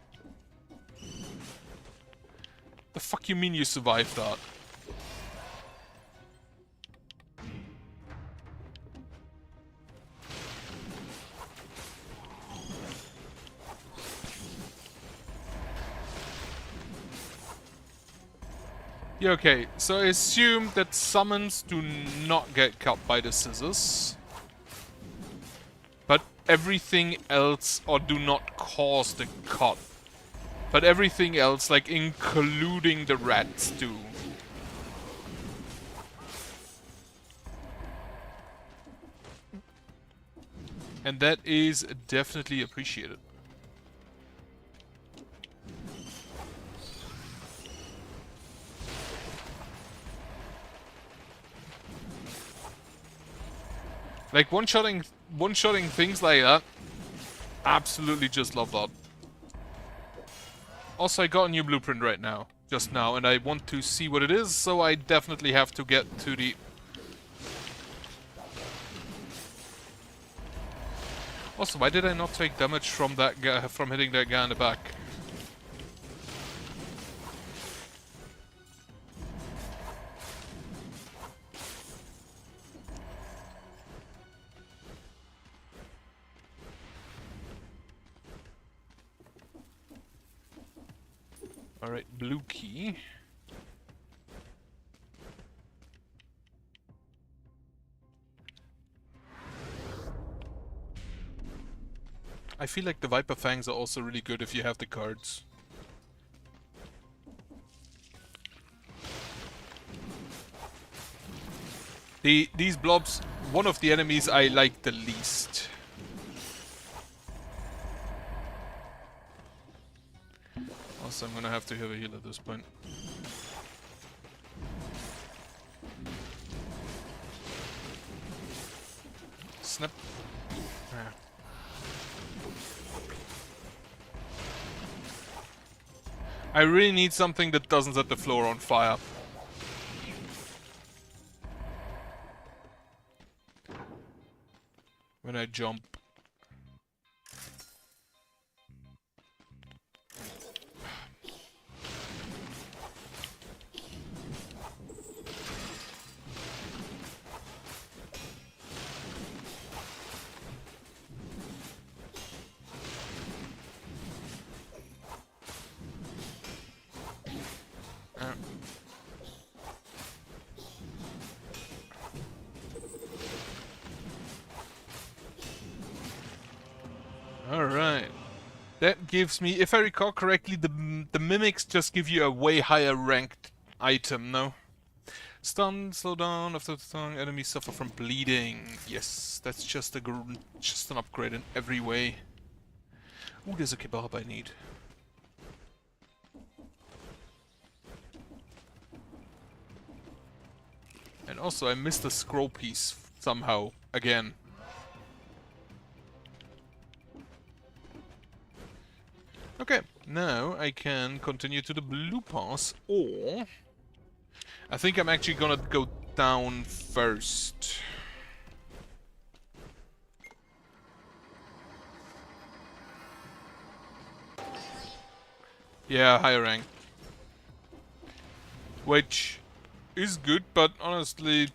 The fuck you mean you survived that? Yeah, okay, so I assume that summons do not get cut by the scissors. But everything else, or do not cause the cut. But everything else, like including the rats, do. And that is definitely appreciated. Like one-shotting things like that. Absolutely just love that. Also, I got a new blueprint right now, just now, and I want to see what it is, so I definitely have to get to the... Also, why did I not take damage from that guy, from hitting that guy in the back? Alright, blue key. I feel like the Viper Fangs are also really good if you have the cards. These blobs, one of the enemies I like the least. Also, I'm gonna have to have a heal at this point. Snap. Ah. I really need something that doesn't set the floor on fire. When I jump. Alright. That gives me, if I recall correctly, the mimics just give you a way higher ranked item, no? Stun, slow down, after the tongue, enemies suffer from bleeding. Yes, that's just just an upgrade in every way. Ooh, there's a kebab I need. And also, I missed a scroll piece somehow, again. Okay, now I can continue to the blue pass, or... I think I'm actually gonna go down first. Yeah, higher rank. Which is good, but honestly...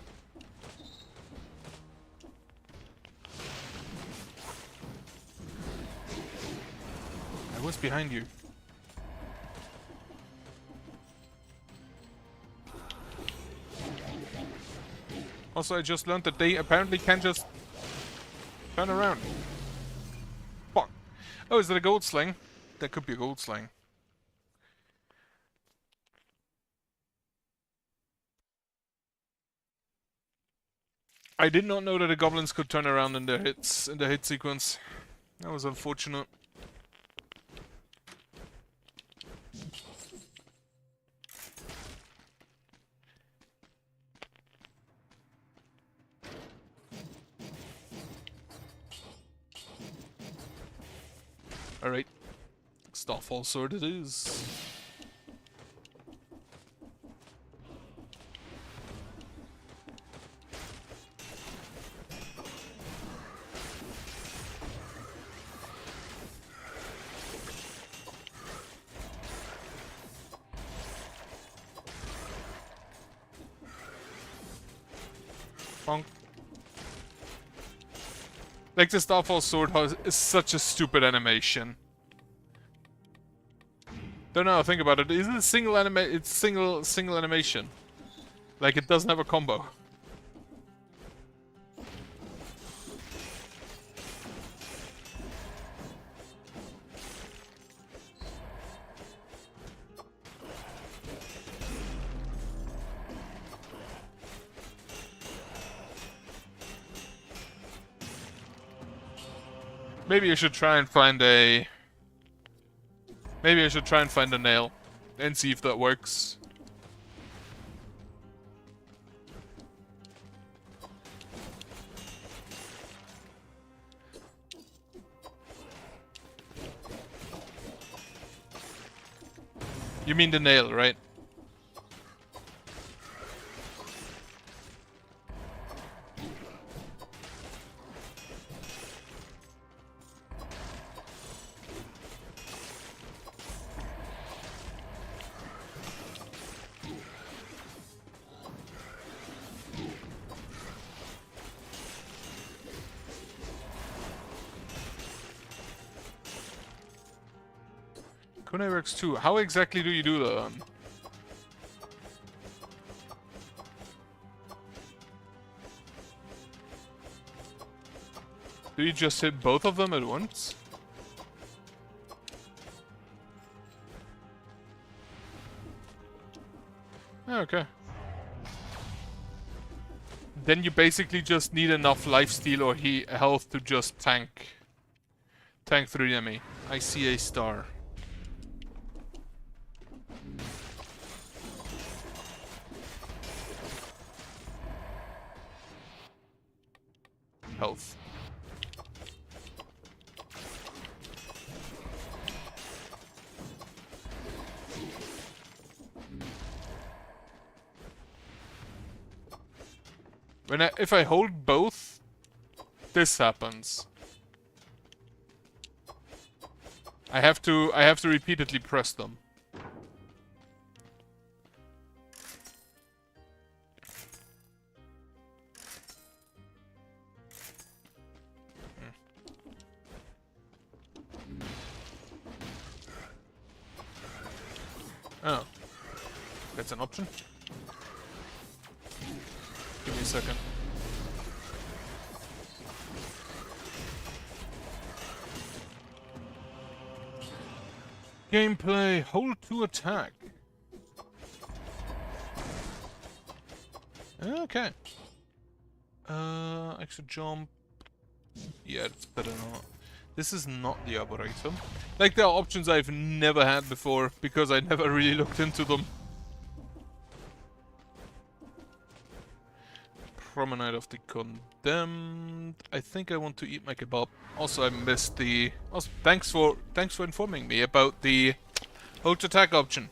I was behind you. Also, I just learned that they apparently can just turn around. Fuck. Oh, is that a gold sling? That could be a gold sling. I did not know that the goblins could turn around in their hits, in the hit sequence. That was unfortunate. Alright. Starfall sword it is. Bonk. Like the Starfall sword is such a stupid animation. Don't know, think about it. Is it a single it's single animation. Like it doesn't have a combo. Maybe I should try and find a... Maybe I should try and find a nail and see if that works. You mean the nail, right? Kunai works too. How exactly do you do that? Do you just hit both of them at once? Okay. Then you basically just need enough lifesteal or health to just tank through the enemy. I see a star. Health. If I hold both, this happens. I have to repeatedly press them. Oh. That's an option? Give me a second. Gameplay, hold to attack. Okay. Extra jump. Yeah, it's better not. This is not the Arboretum. Like, there are options I've never had before, because I never really looked into them. Promenade of the Condemned. I think I want to eat my kebab. Also, I missed the... Also, thanks for informing me about the hold to attack option.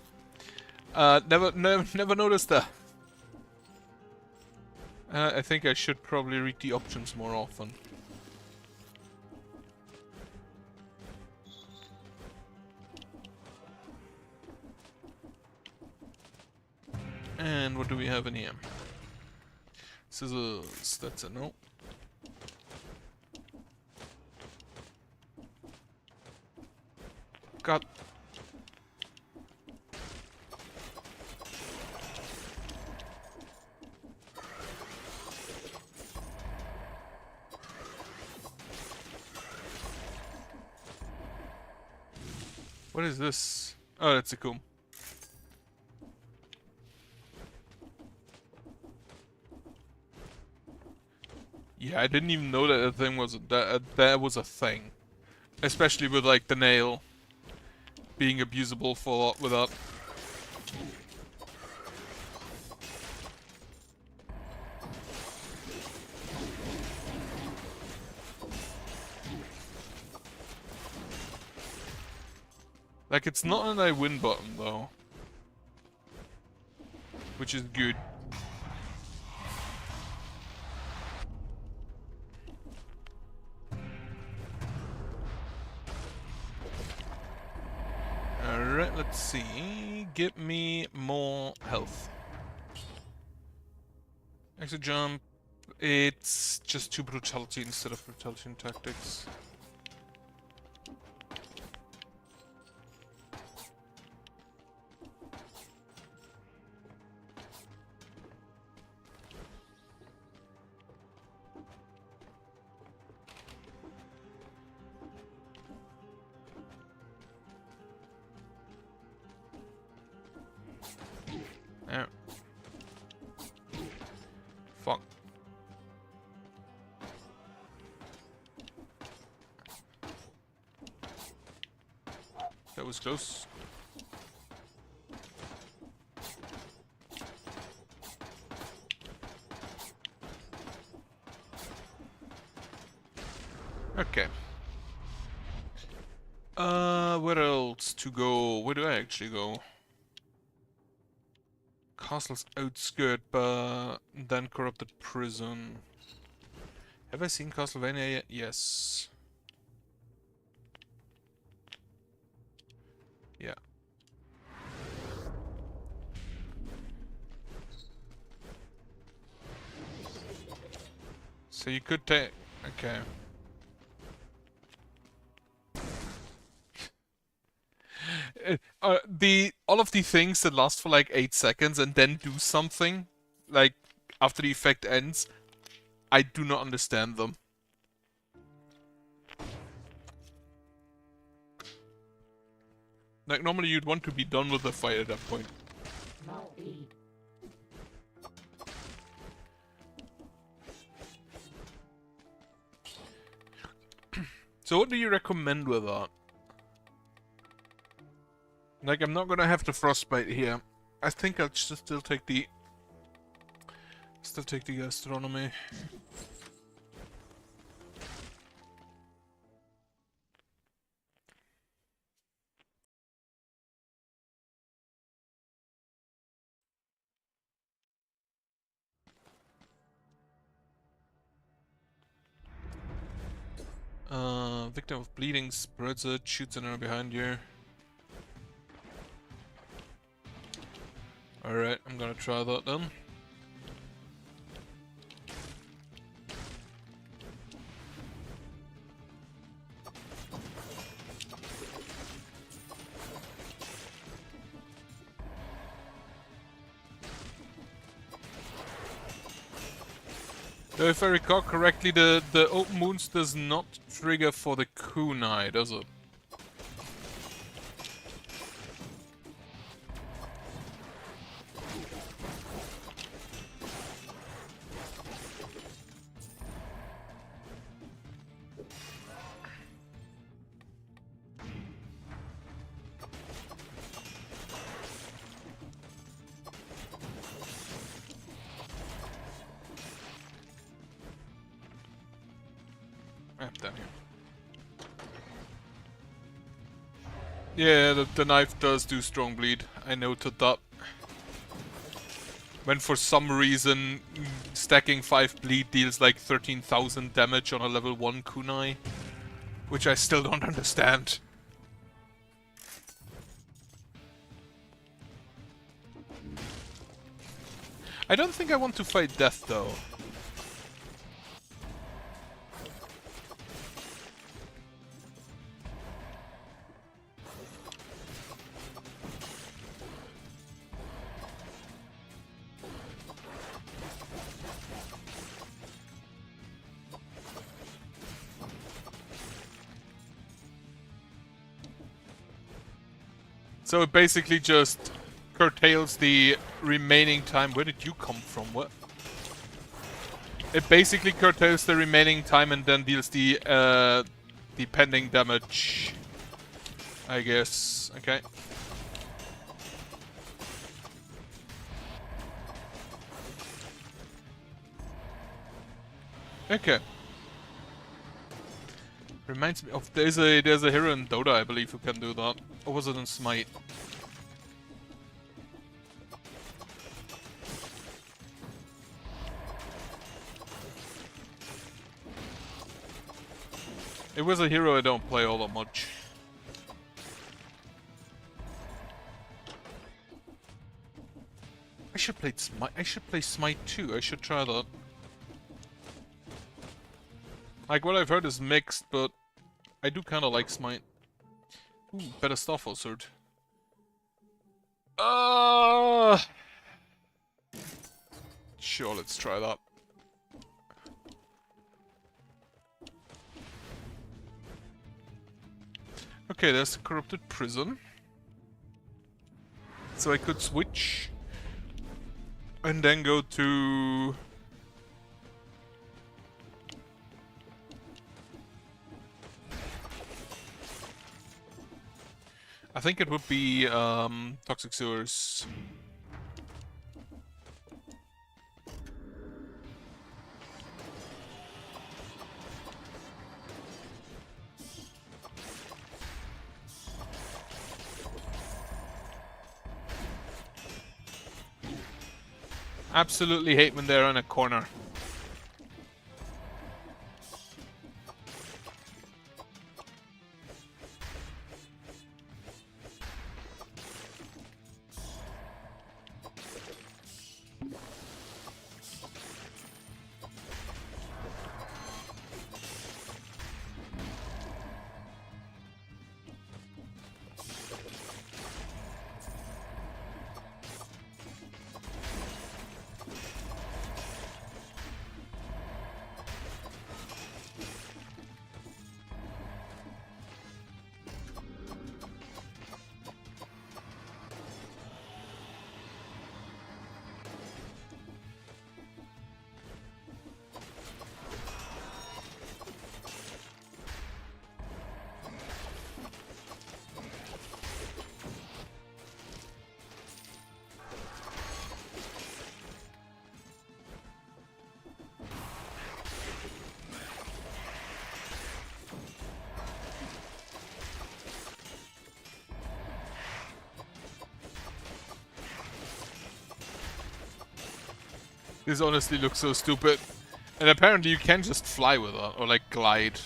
Never noticed that. I think I should probably read the options more often. And what do we have in here? Scissors, that's a no. God. What is this? Oh, that's a comb. Yeah, I didn't even know that a thing was that was a thing, especially with like the nail being abusable for without. Like, it's not an I win button though, which is good. Alright, let's see. Get me more health. Extra jump. It's just 2 brutality instead of brutality and tactics. There. Fuck. That was close. Okay. Where else to go? Where do I actually go? Castle's outskirt, but then corrupted prison. Have I seen Castlevania yet? Yes. Yeah. So you could take... Okay. All of the things that last for like 8 seconds and then do something, like, after the effect ends, I do not understand them. Like, normally you'd want to be done with the fight at that point. So what do you recommend with that? Like, I'm not gonna have the frostbite here. I think I'll still take the... gastronomy. Victim of bleeding, spreads it, shoots an arrow behind you. Alright, I'm gonna try that then. If I recall correctly, the open wounds does not trigger for the kunai, does it? Down here. Yeah, the knife does do strong bleed. I noted that. When for some reason stacking 5 bleed deals like 13,000 damage on a level 1 kunai. Which I still don't understand. I don't think I want to fight death though. So it basically just curtails the remaining time. Where did you come from? What? It basically curtails the remaining time and then deals the pending damage. I guess. Okay. Okay. Reminds me of there's a hero in Dota, I believe, who can do that. Or was it in Smite? It was a hero I don't play all that much. I should play Smite. I should play Smite too. I should try that. Like, what I've heard is mixed, but I do kind of like Smite. Ooh, better stuff also. Sure, let's try that. Okay, there's a corrupted prison. So I could switch. And then go to... I think it would be Toxic Sewers. Absolutely hate when they're in a corner. This honestly looks so stupid. And apparently you can just fly with it, or like glide.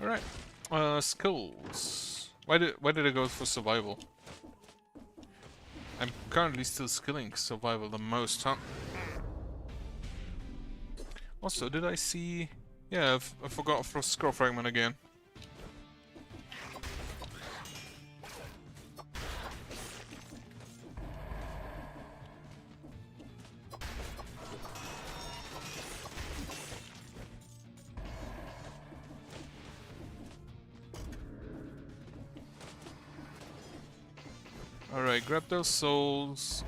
Alright. Skills. Why did I go for survival? I'm currently still skilling survival the most, huh? Also, did I see... Yeah, I forgot for scroll fragment again. Alright, grab those souls.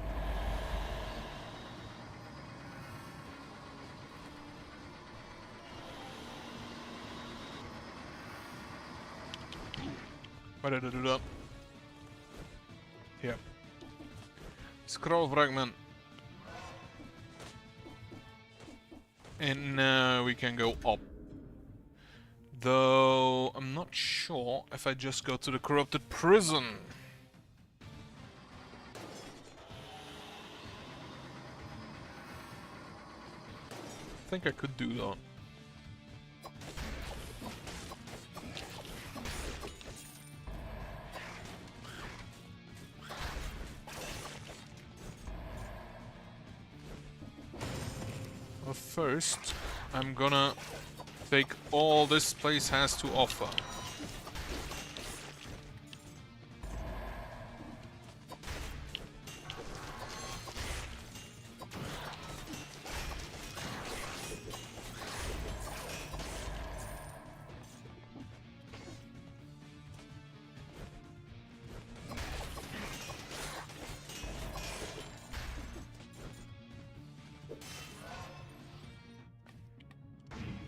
Why did I do that? Here. Scroll fragment. And now we can go up. Though I'm not sure if I just go to the corrupted prison. I think I could do that. Well, first, I'm gonna take all this place has to offer.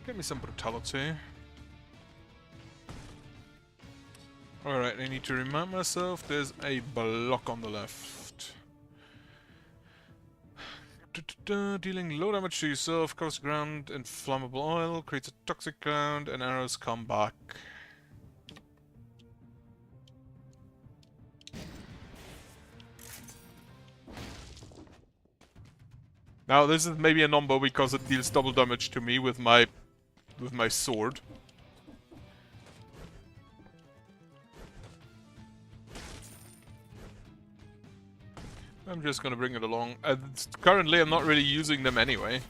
Give me some brutality. Alright, I need to remind myself there's a block on the left. Dealing low damage to yourself, covers ground in flammable oil, creates a toxic cloud, and arrows come back. Now this is maybe a number because it deals double damage to me with my sword. I'm just gonna bring it along. Currently I'm not really using them anyway.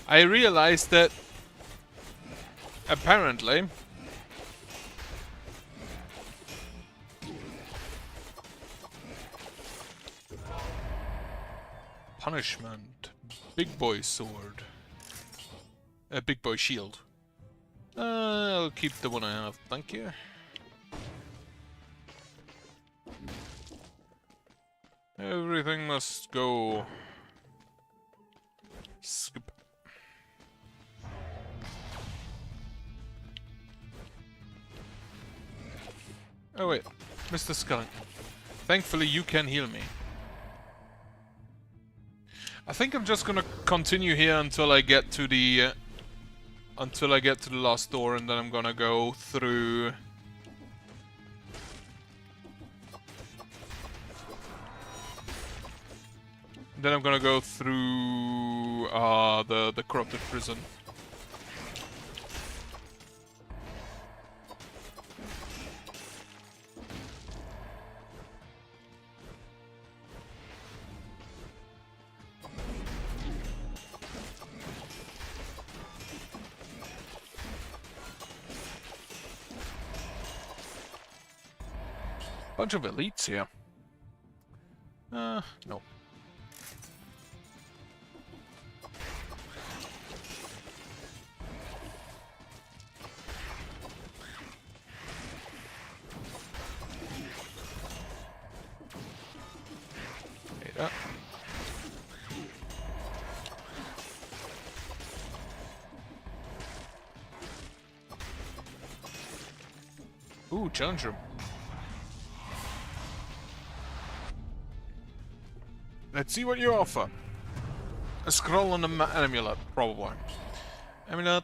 I realized that apparently punishment. Big boy sword. A big boy shield. I'll keep the one I have, thank you. Everything must go. Skip. Oh wait, Mr. Skunk. Thankfully you can heal me. I think I'm just gonna continue here until I get to the last door, and then I'm gonna go through. Then I'm gonna go through the corrupted prison. Bunch of elites here. No. Ooh, challenge room. Let's see what you offer. A scroll and an amulet, probably. Amulet,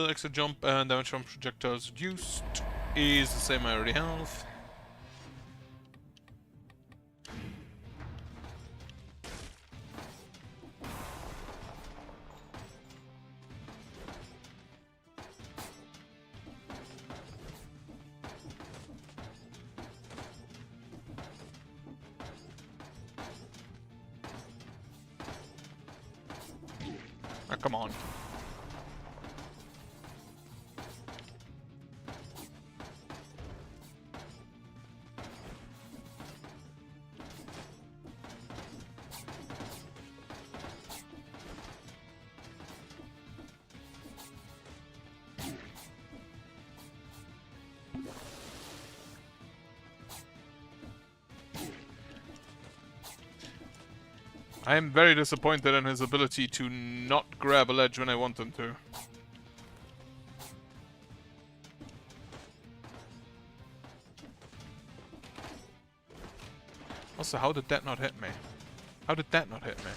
extra jump and damage from projectiles reduced. Is the same I already have. Oh, come on. I am very disappointed in his ability to not grab a ledge when I want him to. Also, how did that not hit me? How did that not hit me?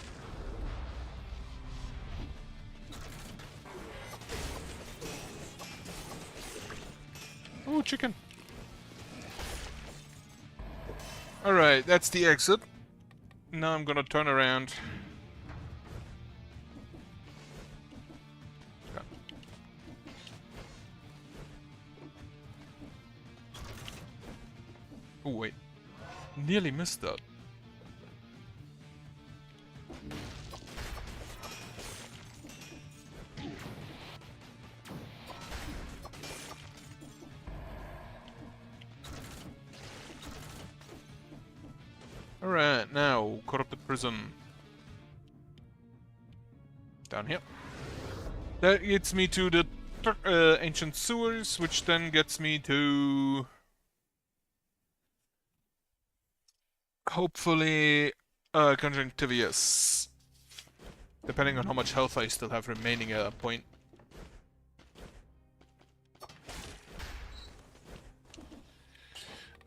Oh, chicken. Alright, that's the exit. Now I'm gonna turn around. Okay. Oh wait, nearly missed that. Alright, now, corrupted prison. Down here. That gets me to the ancient sewers, which then gets me to... hopefully, Conjunctivius. Depending on how much health I still have remaining at that point.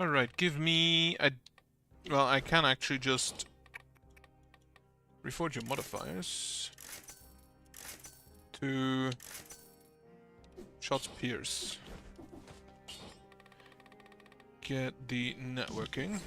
Alright, give me a... Well, I can actually just reforge your modifiers to shots pierce. Get the networking.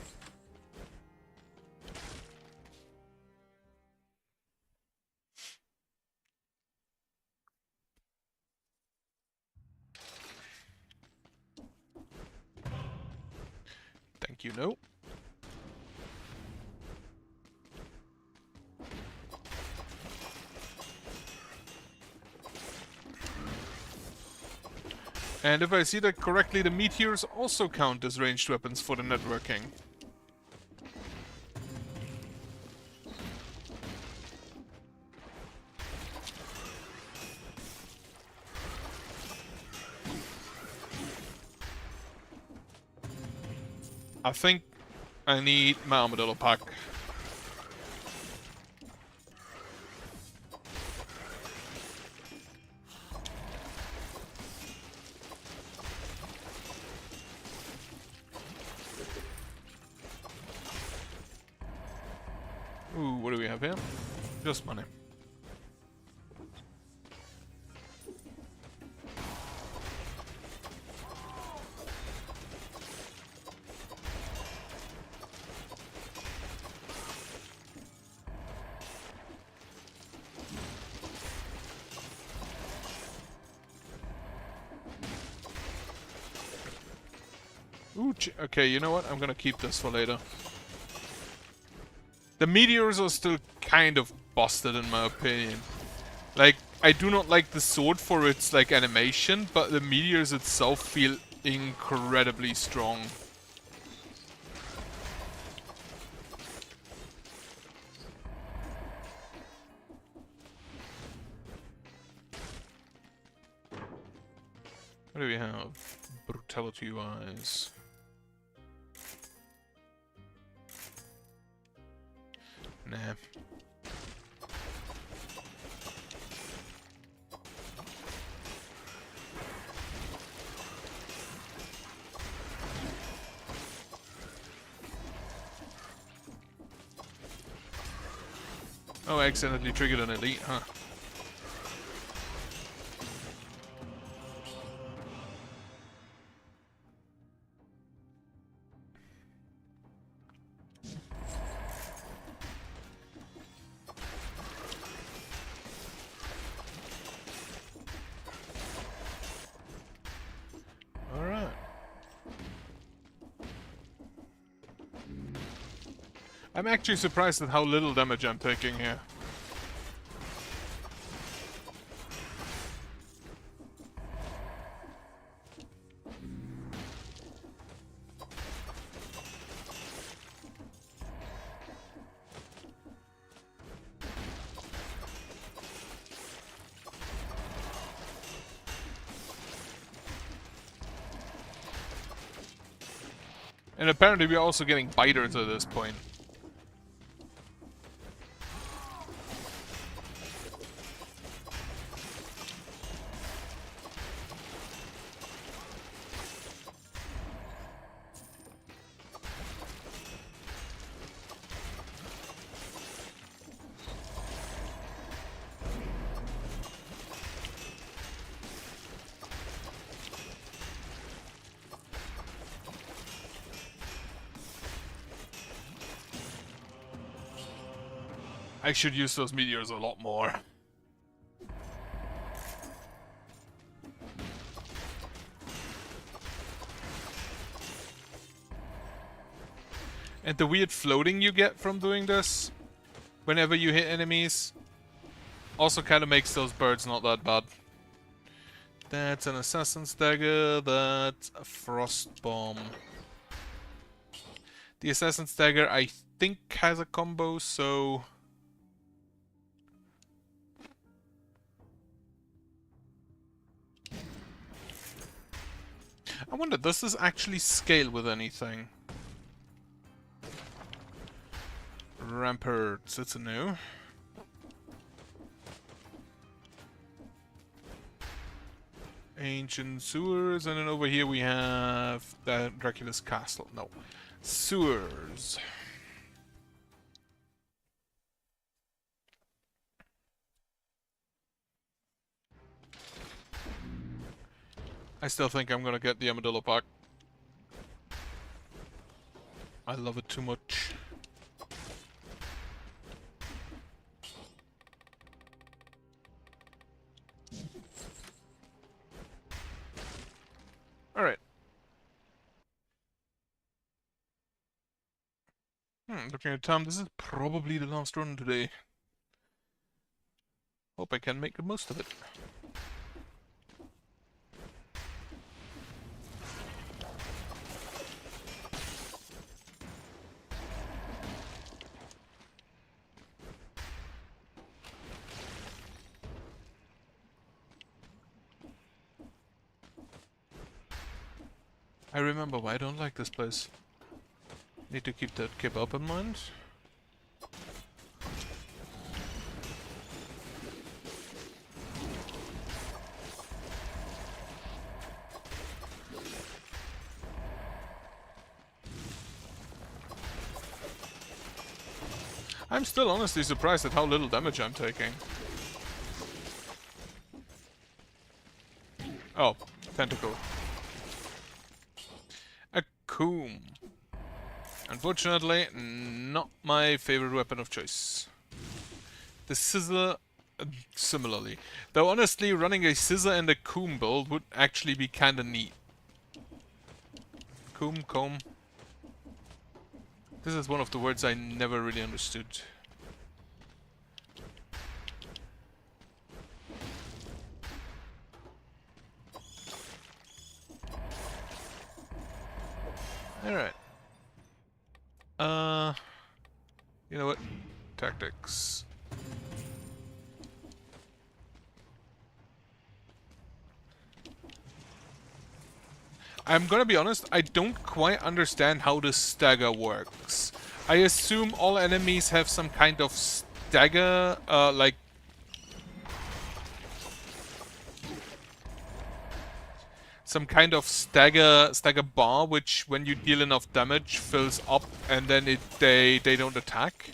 Thank you, no. And if I see that correctly, the meteors also count as ranged weapons for the networking. I think I need my armadillo pack. Ooh, what do we have here? Just money. Ooh, okay, you know what? I'm gonna keep this for later. The meteors are still kind of busted in my opinion. Like, I do not like the sword for its, like, animation, but the meteors itself feel incredibly strong. What do we have? Brutality-wise. Nah. Oh, I accidentally triggered an elite, huh? Alright. I'm actually surprised at how little damage I'm taking here. And apparently we're also getting biters at this point. I should use those meteors a lot more. And the weird floating you get from doing this, whenever you hit enemies, also kind of makes those birds not that bad. That's an assassin's dagger, that's a frost bomb. The assassin's dagger I think has a combo, so... I wonder, does this actually scale with anything? Ramparts, it's a no. Ancient sewers, and then over here we have Dracula's castle. No. Sewers. I still think I'm gonna get the armadillo pack. I love it too much. Alright. Looking at time, this is probably the last run today. Hope I can make the most of it. I remember why I don't like this place. Need to keep that kebab in mind. I'm still honestly surprised at how little damage I'm taking. Oh, tentacle. A coom. Unfortunately, not my favorite weapon of choice. The scissor, similarly. Though honestly, running a scissor and a coom build would actually be kinda neat. Coom, comb. This is one of the words I never really understood. Alright. You know what? Tactics. I'm gonna be honest, I don't quite understand how the stagger works. I assume all enemies have some kind of stagger, like... some kind of stagger bar, which when you deal enough damage fills up and then they don't attack.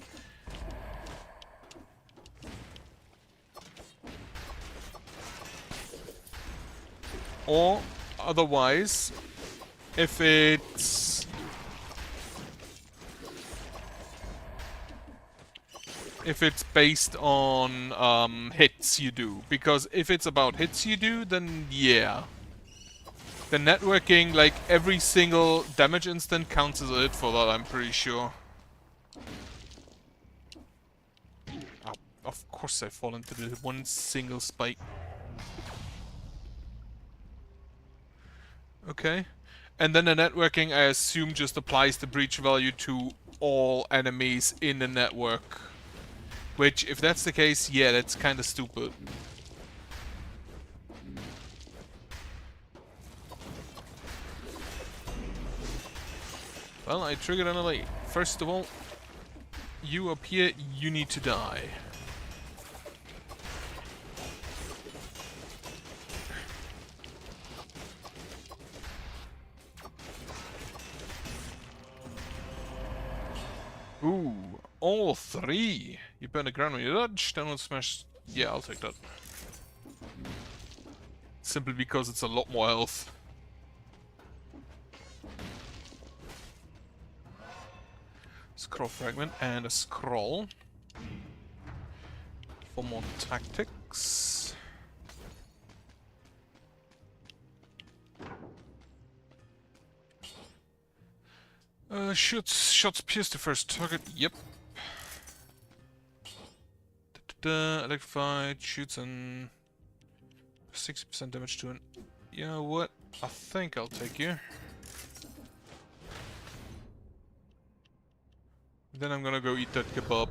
Or otherwise, if it's based on hits you do, because if it's about hits you do, then yeah. The networking, like every single damage instant counts as a hit for that, I'm pretty sure. Oh, of course I fall into the one single spike. Okay. And then the networking, I assume, just applies the breach value to all enemies in the network. Which, if that's the case, yeah, that's kinda stupid. Well, I triggered an elite. First of all, you up here, you need to die. Ooh, all three! You burn the ground when you dodge, downward smash... Yeah, I'll take that. Simply because it's a lot more health. Scroll fragment and a scroll. For more tactics. Shots pierce the first target. Yep. Electrified shoots and 60% damage to an. You know what? I think I'll take you. Then I'm gonna go eat that kebab.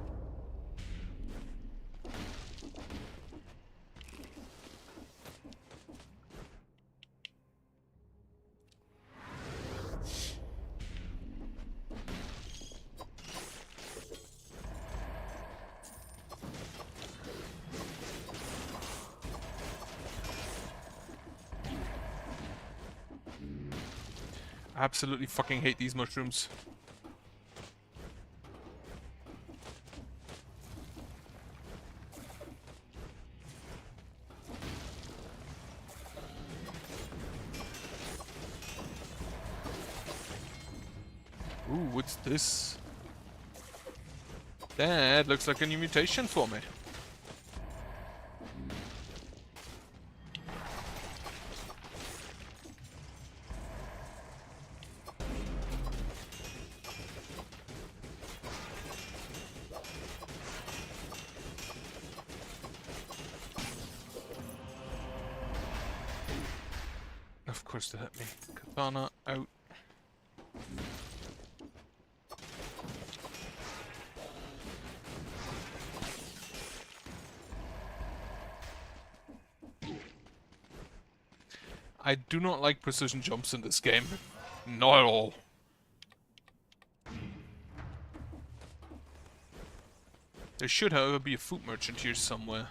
I absolutely fucking hate these mushrooms. Ooh, what's this? That looks like a new mutation for me. Of course they hit me. Katana out. I do not like precision jumps in this game. Not at all. There should, however, be a food merchant here somewhere.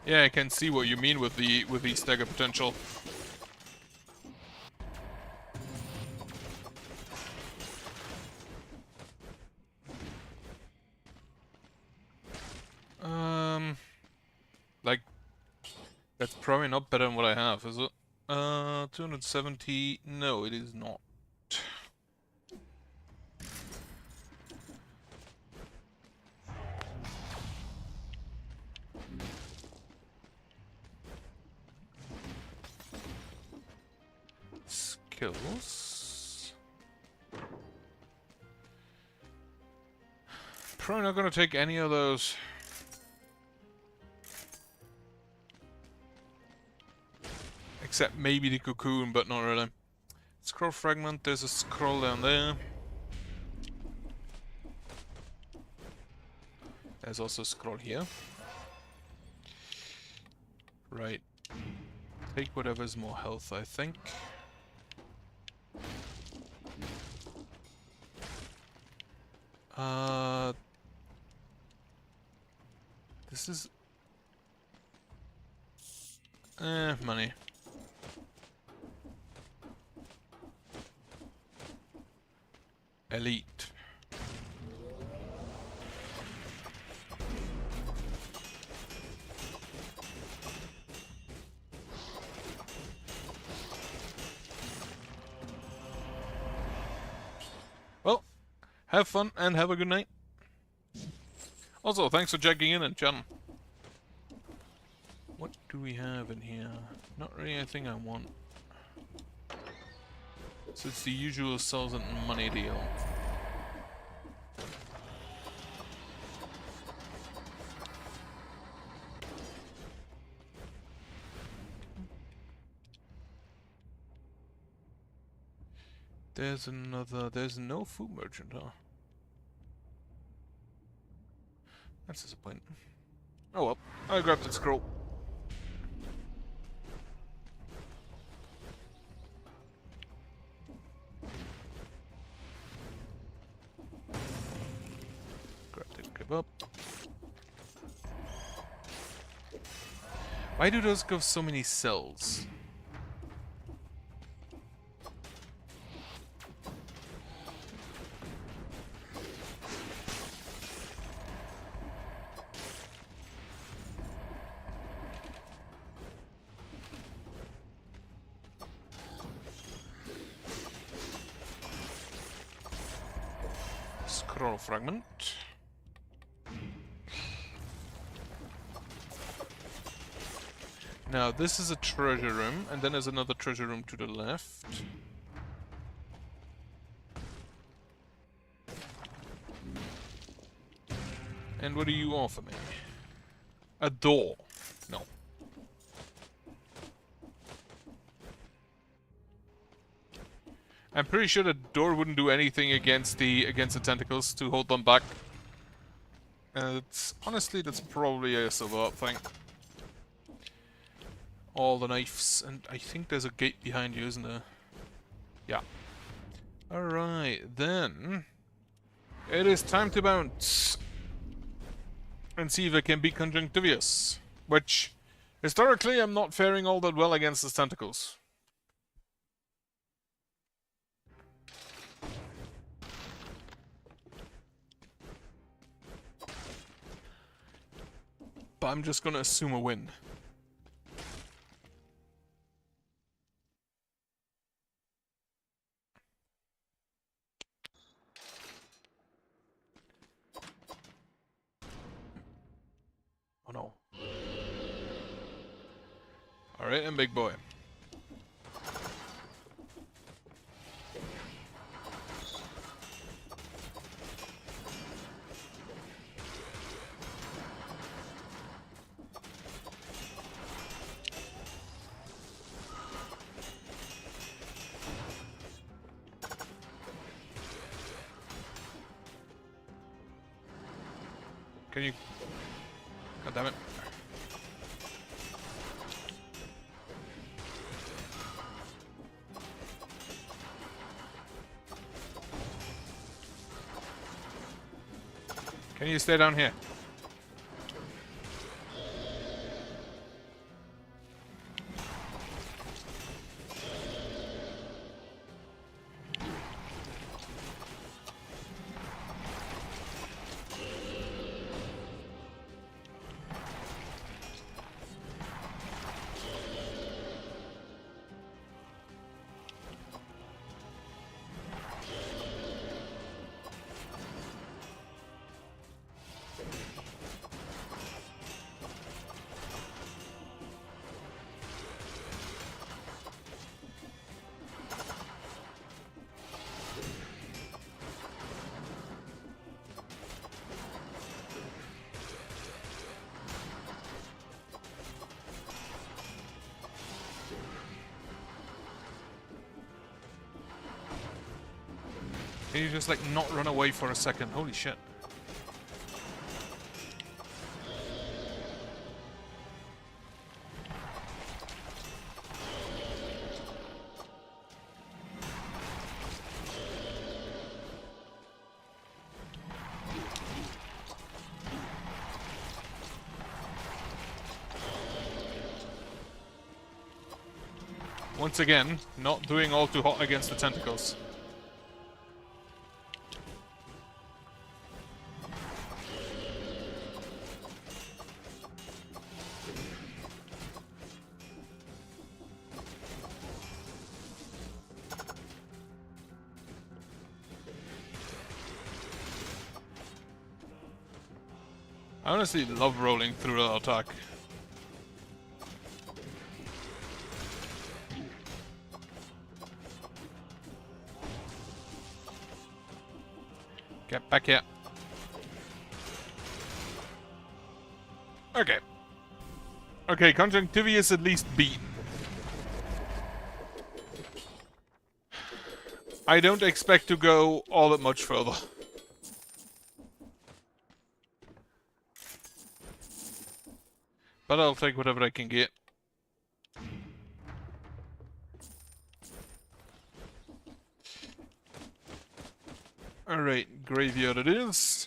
Yeah, I can see what you mean with the stagger potential. Like, that's probably not better than what I have, is it? 270. No, it is not. Skills. Probably not gonna take any of those. Except maybe the cocoon, but not really. Scroll fragment, there's a scroll down there. There's also a scroll here. Right. Take whatever's more health, I think. This is... money. Elite. Well, have fun and have a good night. Also, thanks for checking in and chatting. What do we have in here? Not really anything I want. So it's the usual sells and money deal. There's another... There's no food merchant, huh? That's disappointing. Oh well, I grabbed that scroll. Grab that, give up. Why do those give so many cells? Scroll fragment. Now this is a treasure room, and then there's another treasure room to the left. And what do you offer me? A door. No. I'm pretty sure the door wouldn't do anything against the tentacles to hold them back. It's honestly, that's probably a silver up thing. All the knives, and I think there's a gate behind you, isn't there? Yeah. Alright, then it is time to bounce and see if I can be conjunctivious, which historically I'm not faring all that well against the tentacles. But I'm just gonna assume a win. Oh no. Alright, and big boy. Can you... God damn it. Can you stay down here? Can you just, like, not run away for a second? Holy shit. Once again, not doing all too hot against the tentacles. I honestly love rolling through the attack. Get back here. Okay. Okay, conjunctivity is at least beaten. I don't expect to go all that much further. But I'll take whatever I can get. Alright, graveyard it is.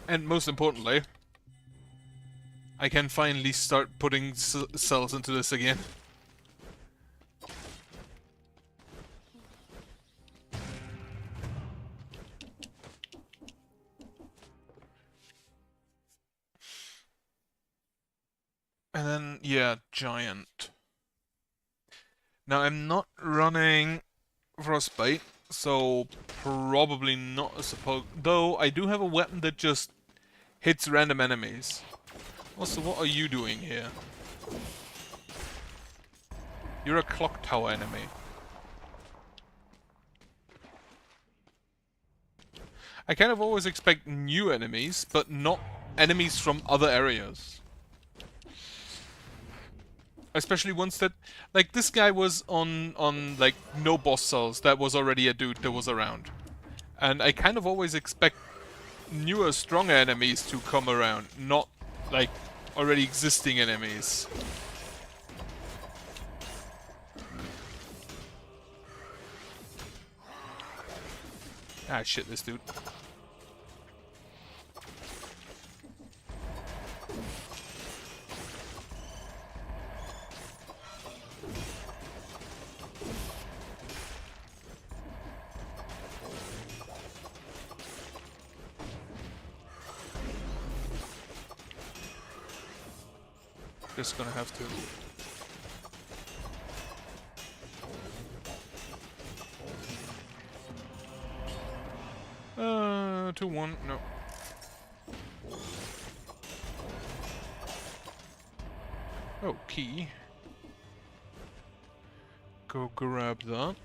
And most importantly, I can finally start putting cells into this again. And then, yeah, giant. Now, I'm not running Frostbite, so probably not a suppose. Though, I do have a weapon that just hits random enemies. Also, what are you doing here? You're a clock tower enemy. I kind of always expect new enemies, but not enemies from other areas. Especially ones that, like, this guy was on like, no boss cells. That was already a dude that was around. And I kind of always expect newer, stronger enemies to come around, not, like, already existing enemies. Ah, shit, this dude. Just gonna have to. 2-1, no. Oh, key. Go grab that.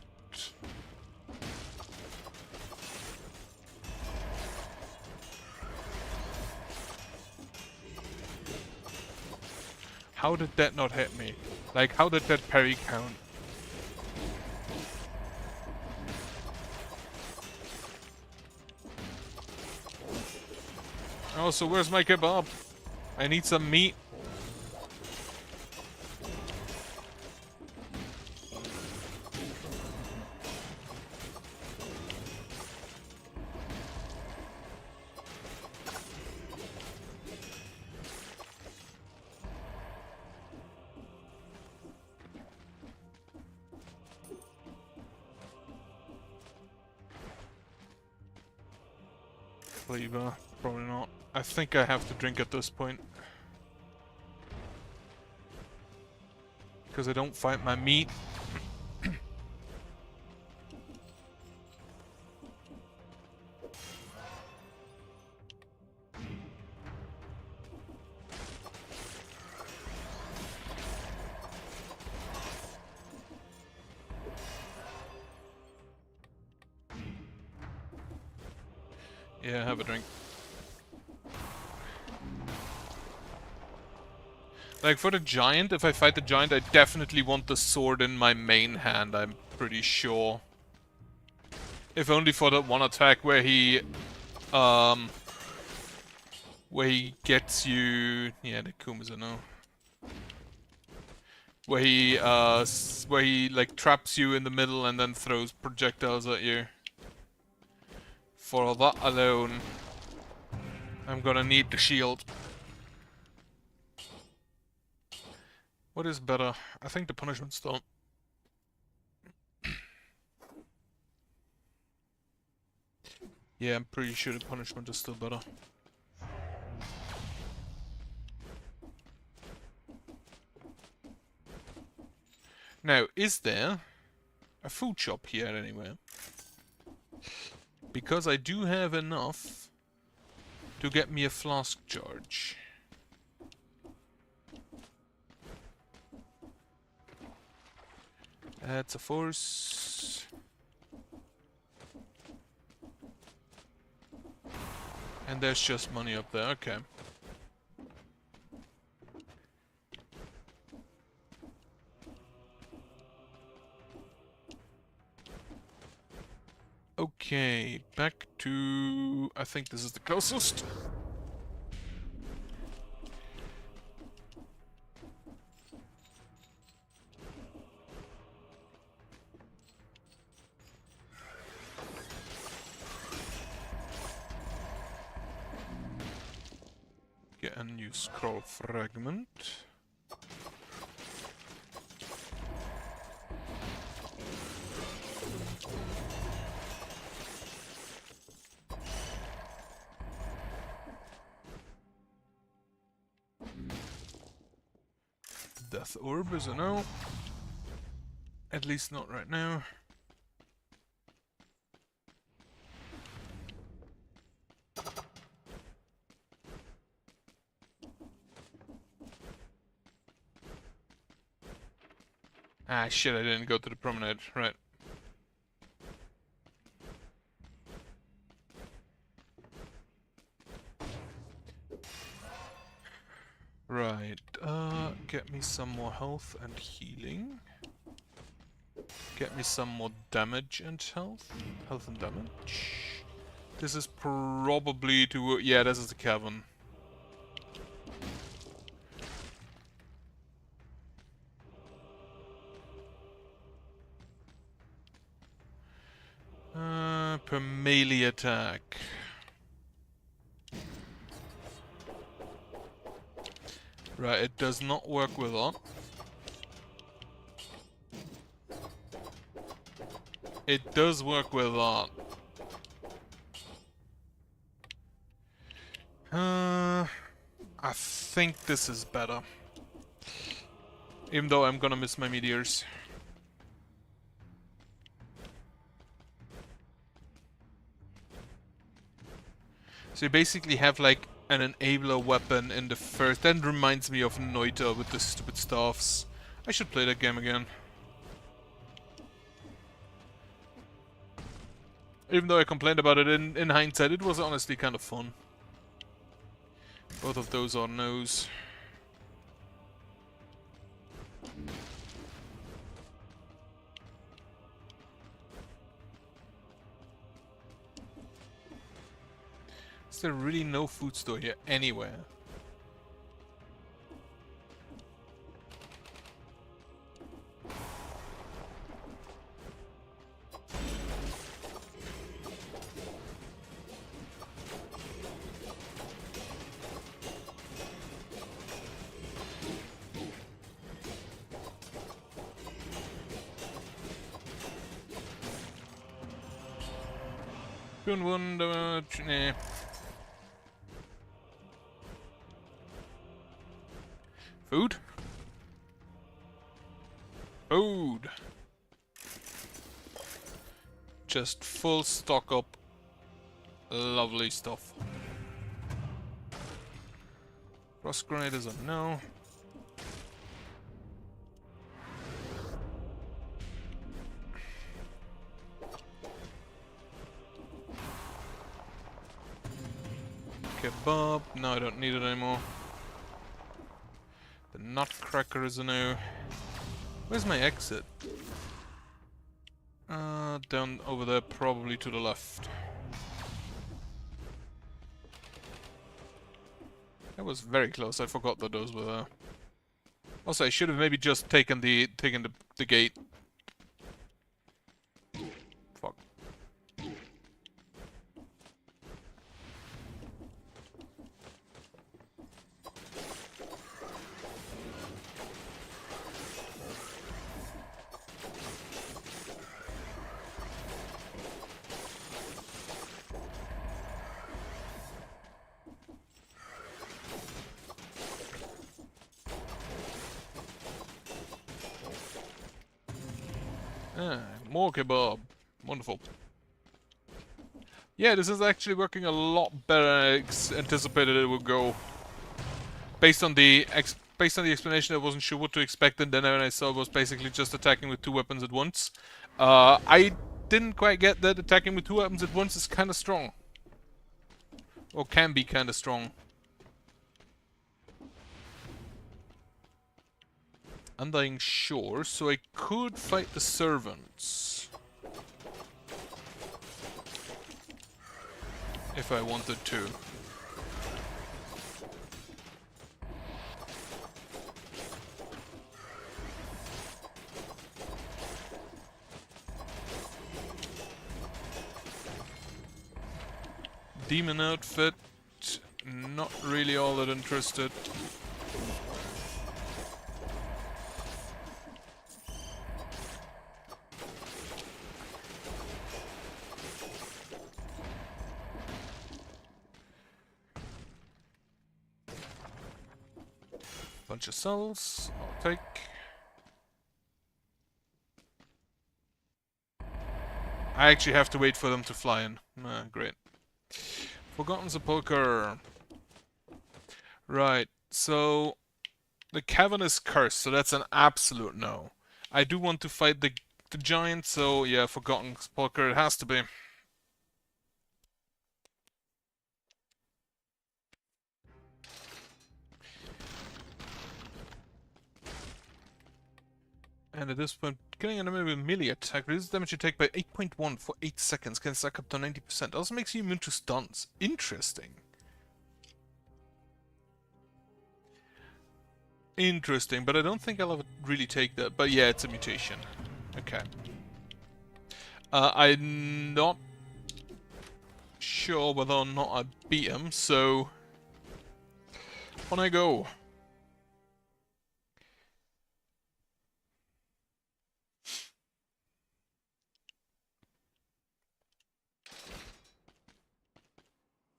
How did that not hit me? Like, how did that parry count? Oh, so where's my kebab? I need some meat. Flavor, probably not. I think I have to drink at this point. Because I don't find my meat. Yeah, have a drink. Like, for the giant, if I fight the giant, I definitely want the sword in my main hand, I'm pretty sure. If only for that one attack where he gets you... Yeah, the Kuma's a no. Where he, like, traps you in the middle and then throws projectiles at you. For that alone, I'm gonna need the shield. What is better? I think the punishment stone. Yeah, I'm pretty sure the punishment is still better. Now, is there a food shop here anywhere? Because I do have enough to get me a flask charge. That's a force. And there's just money up there, okay. Okay, back to... I think this is the closest. Get a new scroll fragment. Death orb is a no. At least not right now. Ah shit, I didn't go to the promenade, right. Right, get me some more health and healing. Get me some more damage and health. Health and damage. This is probably to... yeah, this is the cavern. Per melee attack. Right, it does not work with that. It does work with that. I think this is better. Even though I'm gonna miss my meteors. So you basically have like an enabler weapon in the first. That reminds me of Noita with the stupid staffs. I should play that game again. Even though I complained about it in hindsight, it was honestly kind of fun. Both of those are no's. there really no food store here anywhere? Nah. Food? Food! Just full stock up. Lovely stuff. Frost grenade is a no. Kebab. No, I don't need it anymore. The nutcracker is a no. Where's my exit? Down over there, probably to the left. That was very close. I forgot that those were there. Also, I should have maybe just taken the gate. Fuck. More kebab. Wonderful. Yeah, this is actually working a lot better than I anticipated it would go. Based on the explanation, I wasn't sure what to expect, and then when I saw it was basically just attacking with 2 weapons at once. I didn't quite get that attacking with 2 weapons at once is kind of strong. Or can be kind of strong. Undying Shore, so I could fight the servants. If I wanted to. Demon outfit, not really all that interested. Bunch of cells, I'll take. I actually have to wait for them to fly in. Great. Forgotten Sepulchre. Right, so the cavern is cursed, so that's an absolute no. I do want to fight the giant, so yeah, Forgotten Sepulchre it has to be. And at this point, killing an enemy with melee attack reduces damage you take by 8.1 for 8 seconds, can stack up to 90%. Also makes you immune to stuns. Interesting. Interesting, but I don't think I'll ever really take that. But yeah, it's a mutation. Okay. I'm not sure whether or not I beat him, so on I go.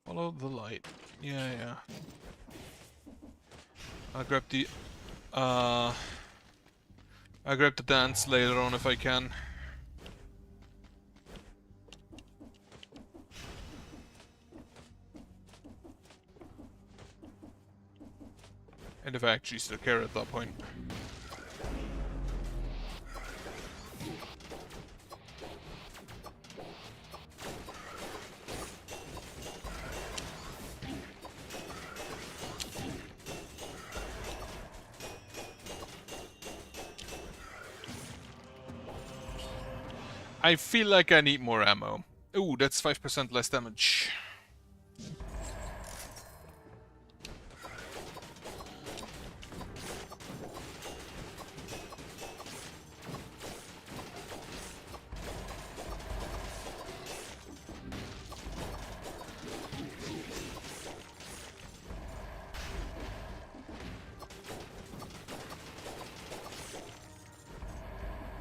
Follow the light. Yeah. I'll grab the dance later on if I can. And if I actually still care at that point. I feel like I need more ammo. Ooh, that's 5% less damage.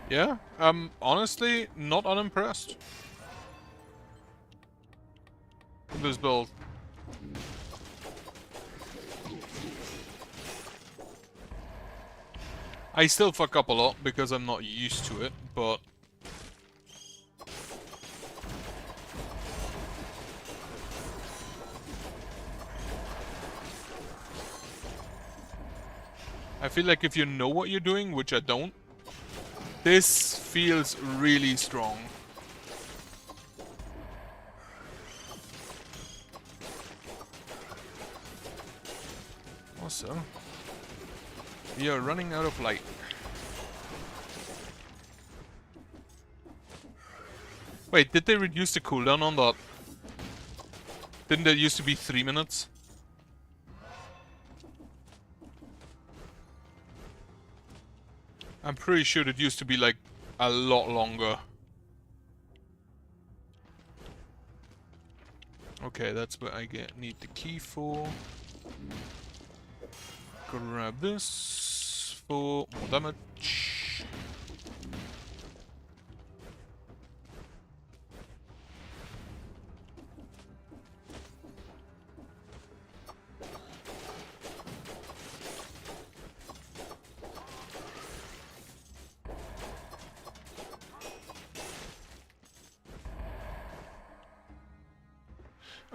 Yeah, I'm honestly not unimpressed with this build. I still fuck up a lot because I'm not used to it, but I feel like if you know what you're doing, which I don't, this feels really strong. Also, we are running out of light. Wait, did they reduce the cooldown on that? Didn't there used to be 3 minutes? I'm pretty sure it used to be like a lot longer. Okay, that's what I need the key for. Grab this for more damage.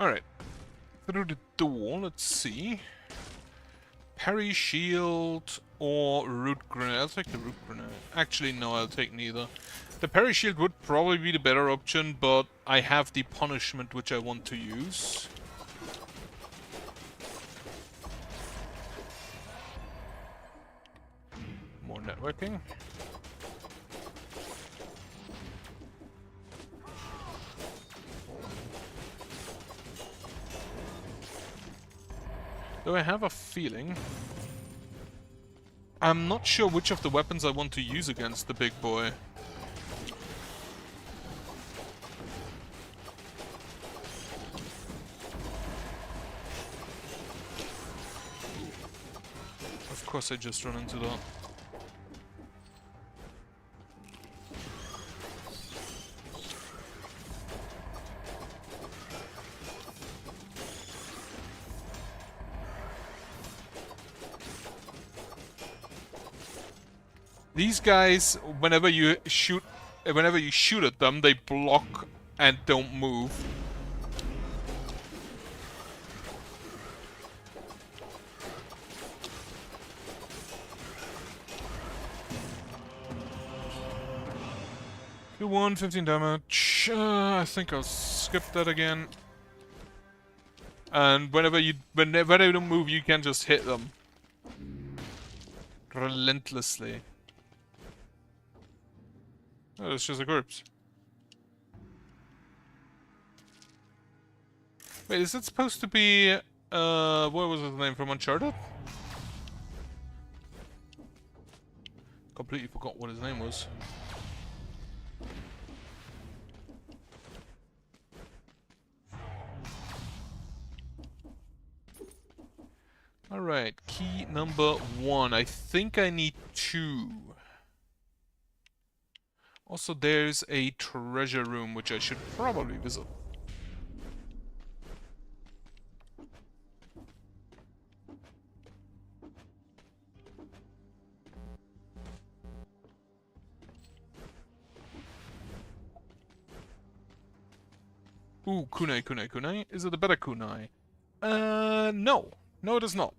Alright. Through the door, let's see. Parry shield or root grenade. I'll take the root grenade. Actually, no, I'll take neither. The parry shield would probably be the better option, but I have the punishment which I want to use. More networking. Though I have a feeling... I'm not sure which of the weapons I want to use against the big boy. Of course I just run into that. These guys, whenever you shoot at them, they block and don't move. You won 15 damage. I think I'll skip that again. And whenever they don't move, you can just hit them relentlessly. Oh, it's just a corpse. Wait, is it supposed to be, what was his name from Uncharted? Completely forgot what his name was. Alright, key number 1. I think I need 2. Also, there's a treasure room, which I should probably visit. Ooh, kunai, kunai, kunai. Is it a better kunai? No. No, it is not.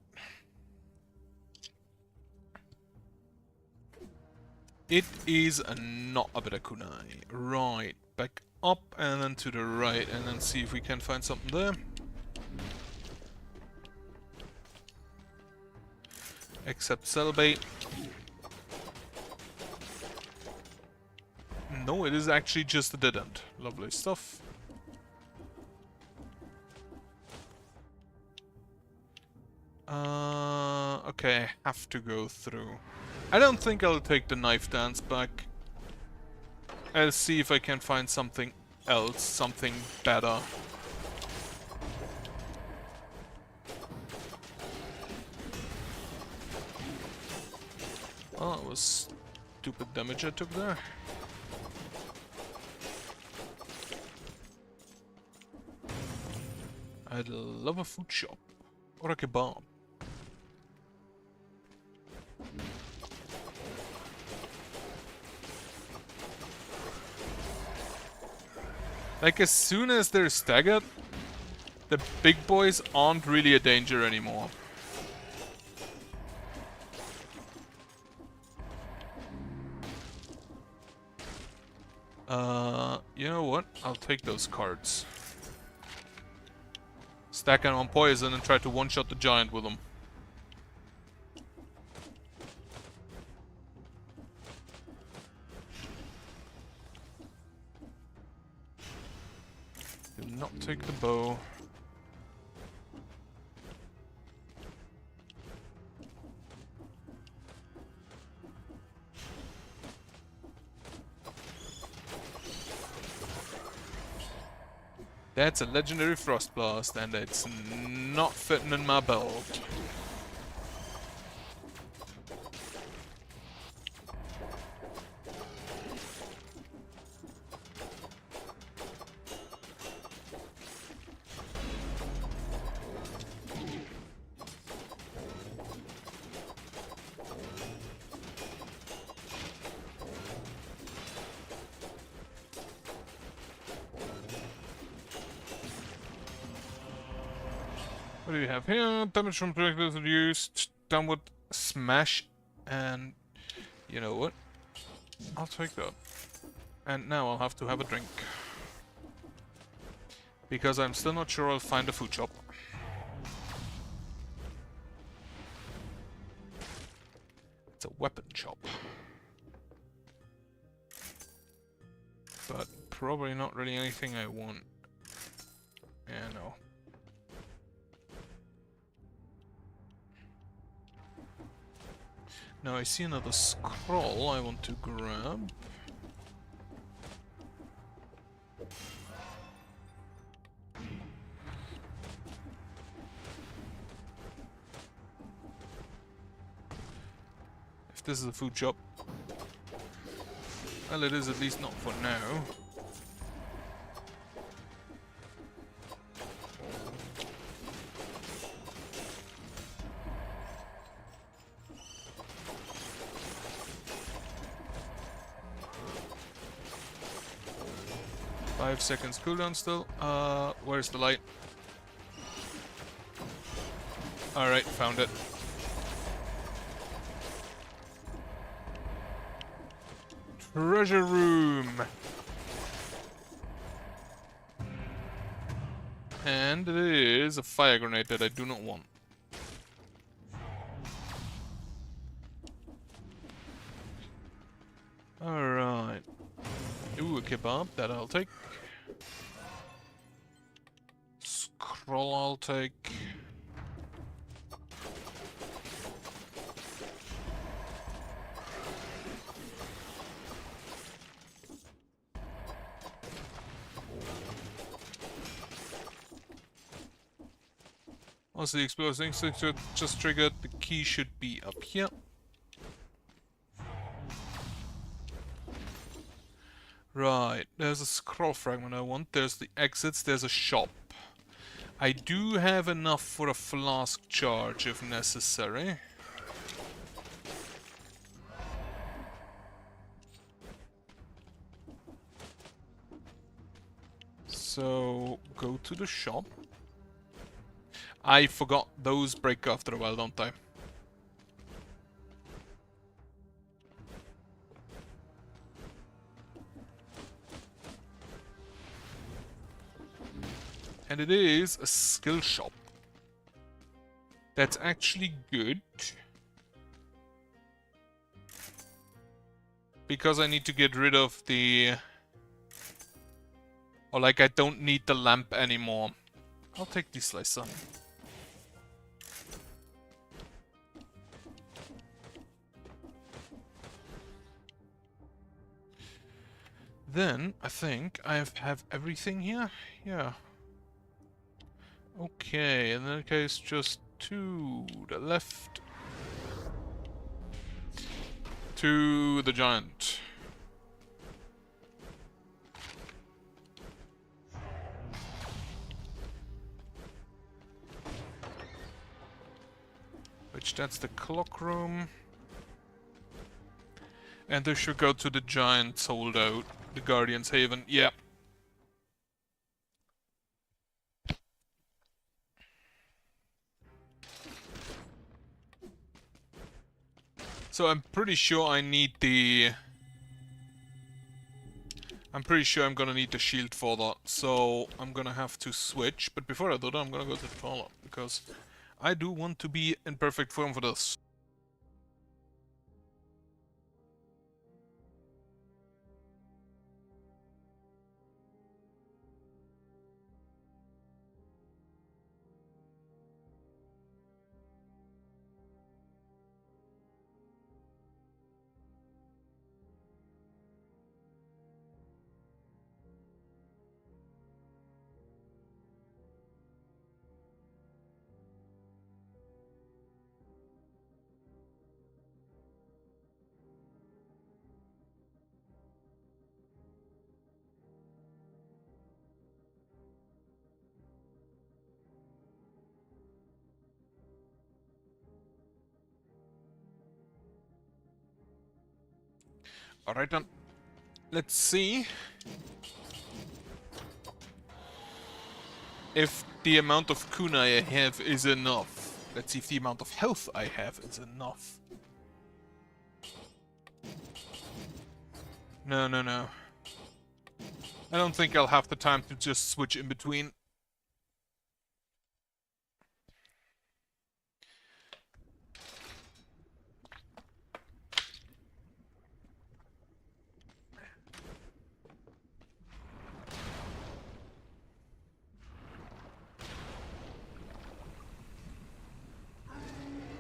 It is not a better kunai. Right, back up and then to the right, and then see if we can find something there. Except cellbait. No, it is actually just a dead end. Lovely stuff. Okay, I have to go through. I don't think I'll take the knife dance back. I'll see if I can find something else, something better. Oh, it was stupid damage I took there. I'd love a food shop. Or a kebab. Like, as soon as they're staggered, the big boys aren't really a danger anymore. You know what? I'll take those cards. Stack them on poison and try to one-shot the giant with them. Do not take the bow. That's a legendary Frost Blast, and it's not fitting in my belt. What do we have here? Damage from projectiles reduced, downward smash, and you know what? I'll take that. And now I'll have to have a drink. Because I'm still not sure I'll find a food shop. It's a weapon shop. But probably not really anything I want. Yeah, no. Now I see another scroll I want to grab. If this is a food shop. Well, it is at least not for now. 5 seconds cooldown still. Where's the light? Alright, found it. Treasure room! And it is a fire grenade that I do not want. Alright. Ooh, a kebab, that I'll take. Scroll I'll take. Also, the explosive instinct just triggered. The key should be up here. Right, there's a scroll fragment I want. There's the exits. There's a shop. I do have enough for a flask charge if necessary. So, go to the shop. I forgot those break after a while, don't I? And it is a skill shop. That's actually good. Because I need to get rid of the... Or like I don't need the lamp anymore. I'll take the slicer. Then, I think I have everything here. Yeah. Okay, in that case, just to the left. to the giant. Which, that's the clock room. And they should go to the giant's holdout, the Guardian's Haven. Yeah. So I'm pretty sure I need the... I'm pretty sure I'm gonna need the shield for that, so I'm gonna have to switch. But before I do that, I'm gonna go to the toilet, because I do want to be in perfect form for this. Alright then. Let's see if the amount of kunai I have is enough. Let's see if the amount of health I have is enough. No, no, no. I don't think I'll have the time to just switch in between.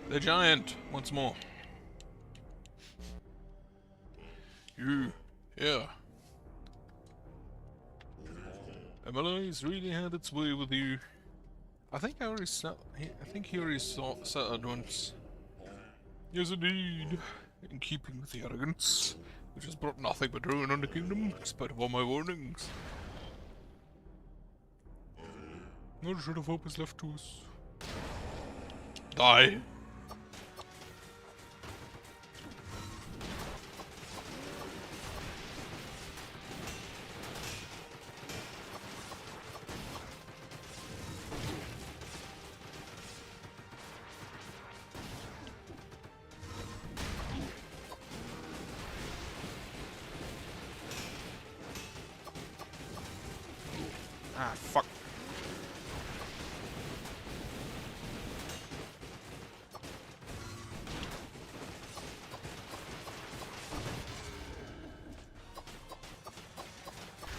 The giant, once more. Yeah. Emily's really had its way with you. I think I already saw. I think he already saw it once. Yes, indeed. In keeping with the arrogance, which has brought nothing but ruin on the kingdom, despite of all my warnings. Not a shred of hope is left to us. Die. Ah, fuck.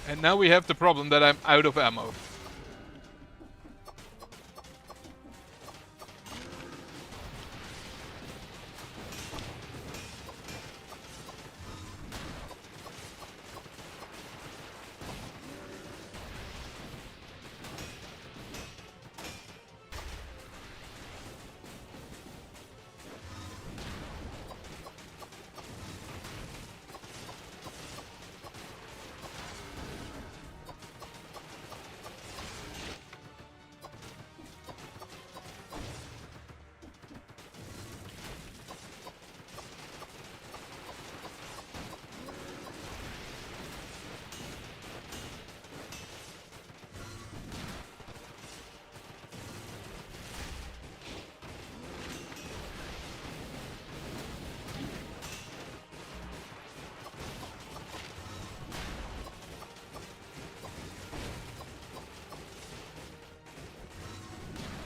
And now we have the problem that I'm out of ammo.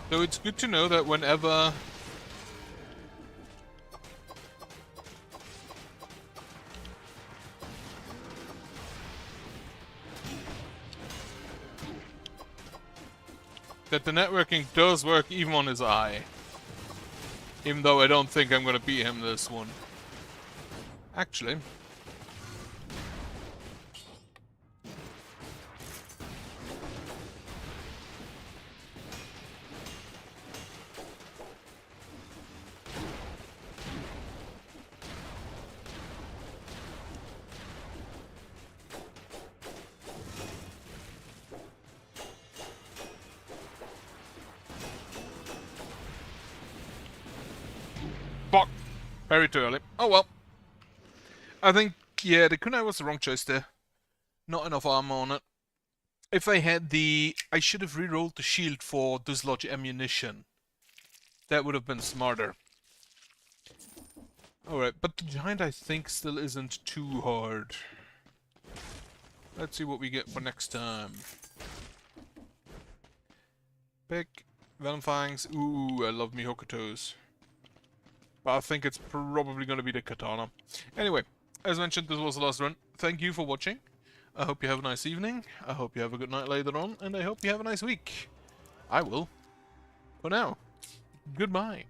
So it's good to know that whenever that the networking does work even on his eye. Even though I don't think I'm gonna beat him this one. Actually. Fuck! Very too early. Oh well. I think, yeah, the kunai was the wrong choice there. Not enough armor on it. If I had the... I should have rerolled the shield for dislodge ammunition. That would have been smarter. Alright, but the giant I think still isn't too hard. Let's see what we get for next time. Pick Venom Fangs. Ooh, I love me Hokutos. But I think it's probably going to be the katana. Anyway, as mentioned, this was the last run. Thank you for watching. I hope you have a nice evening. I hope you have a good night later on. And I hope you have a nice week. I will. For now. Goodbye.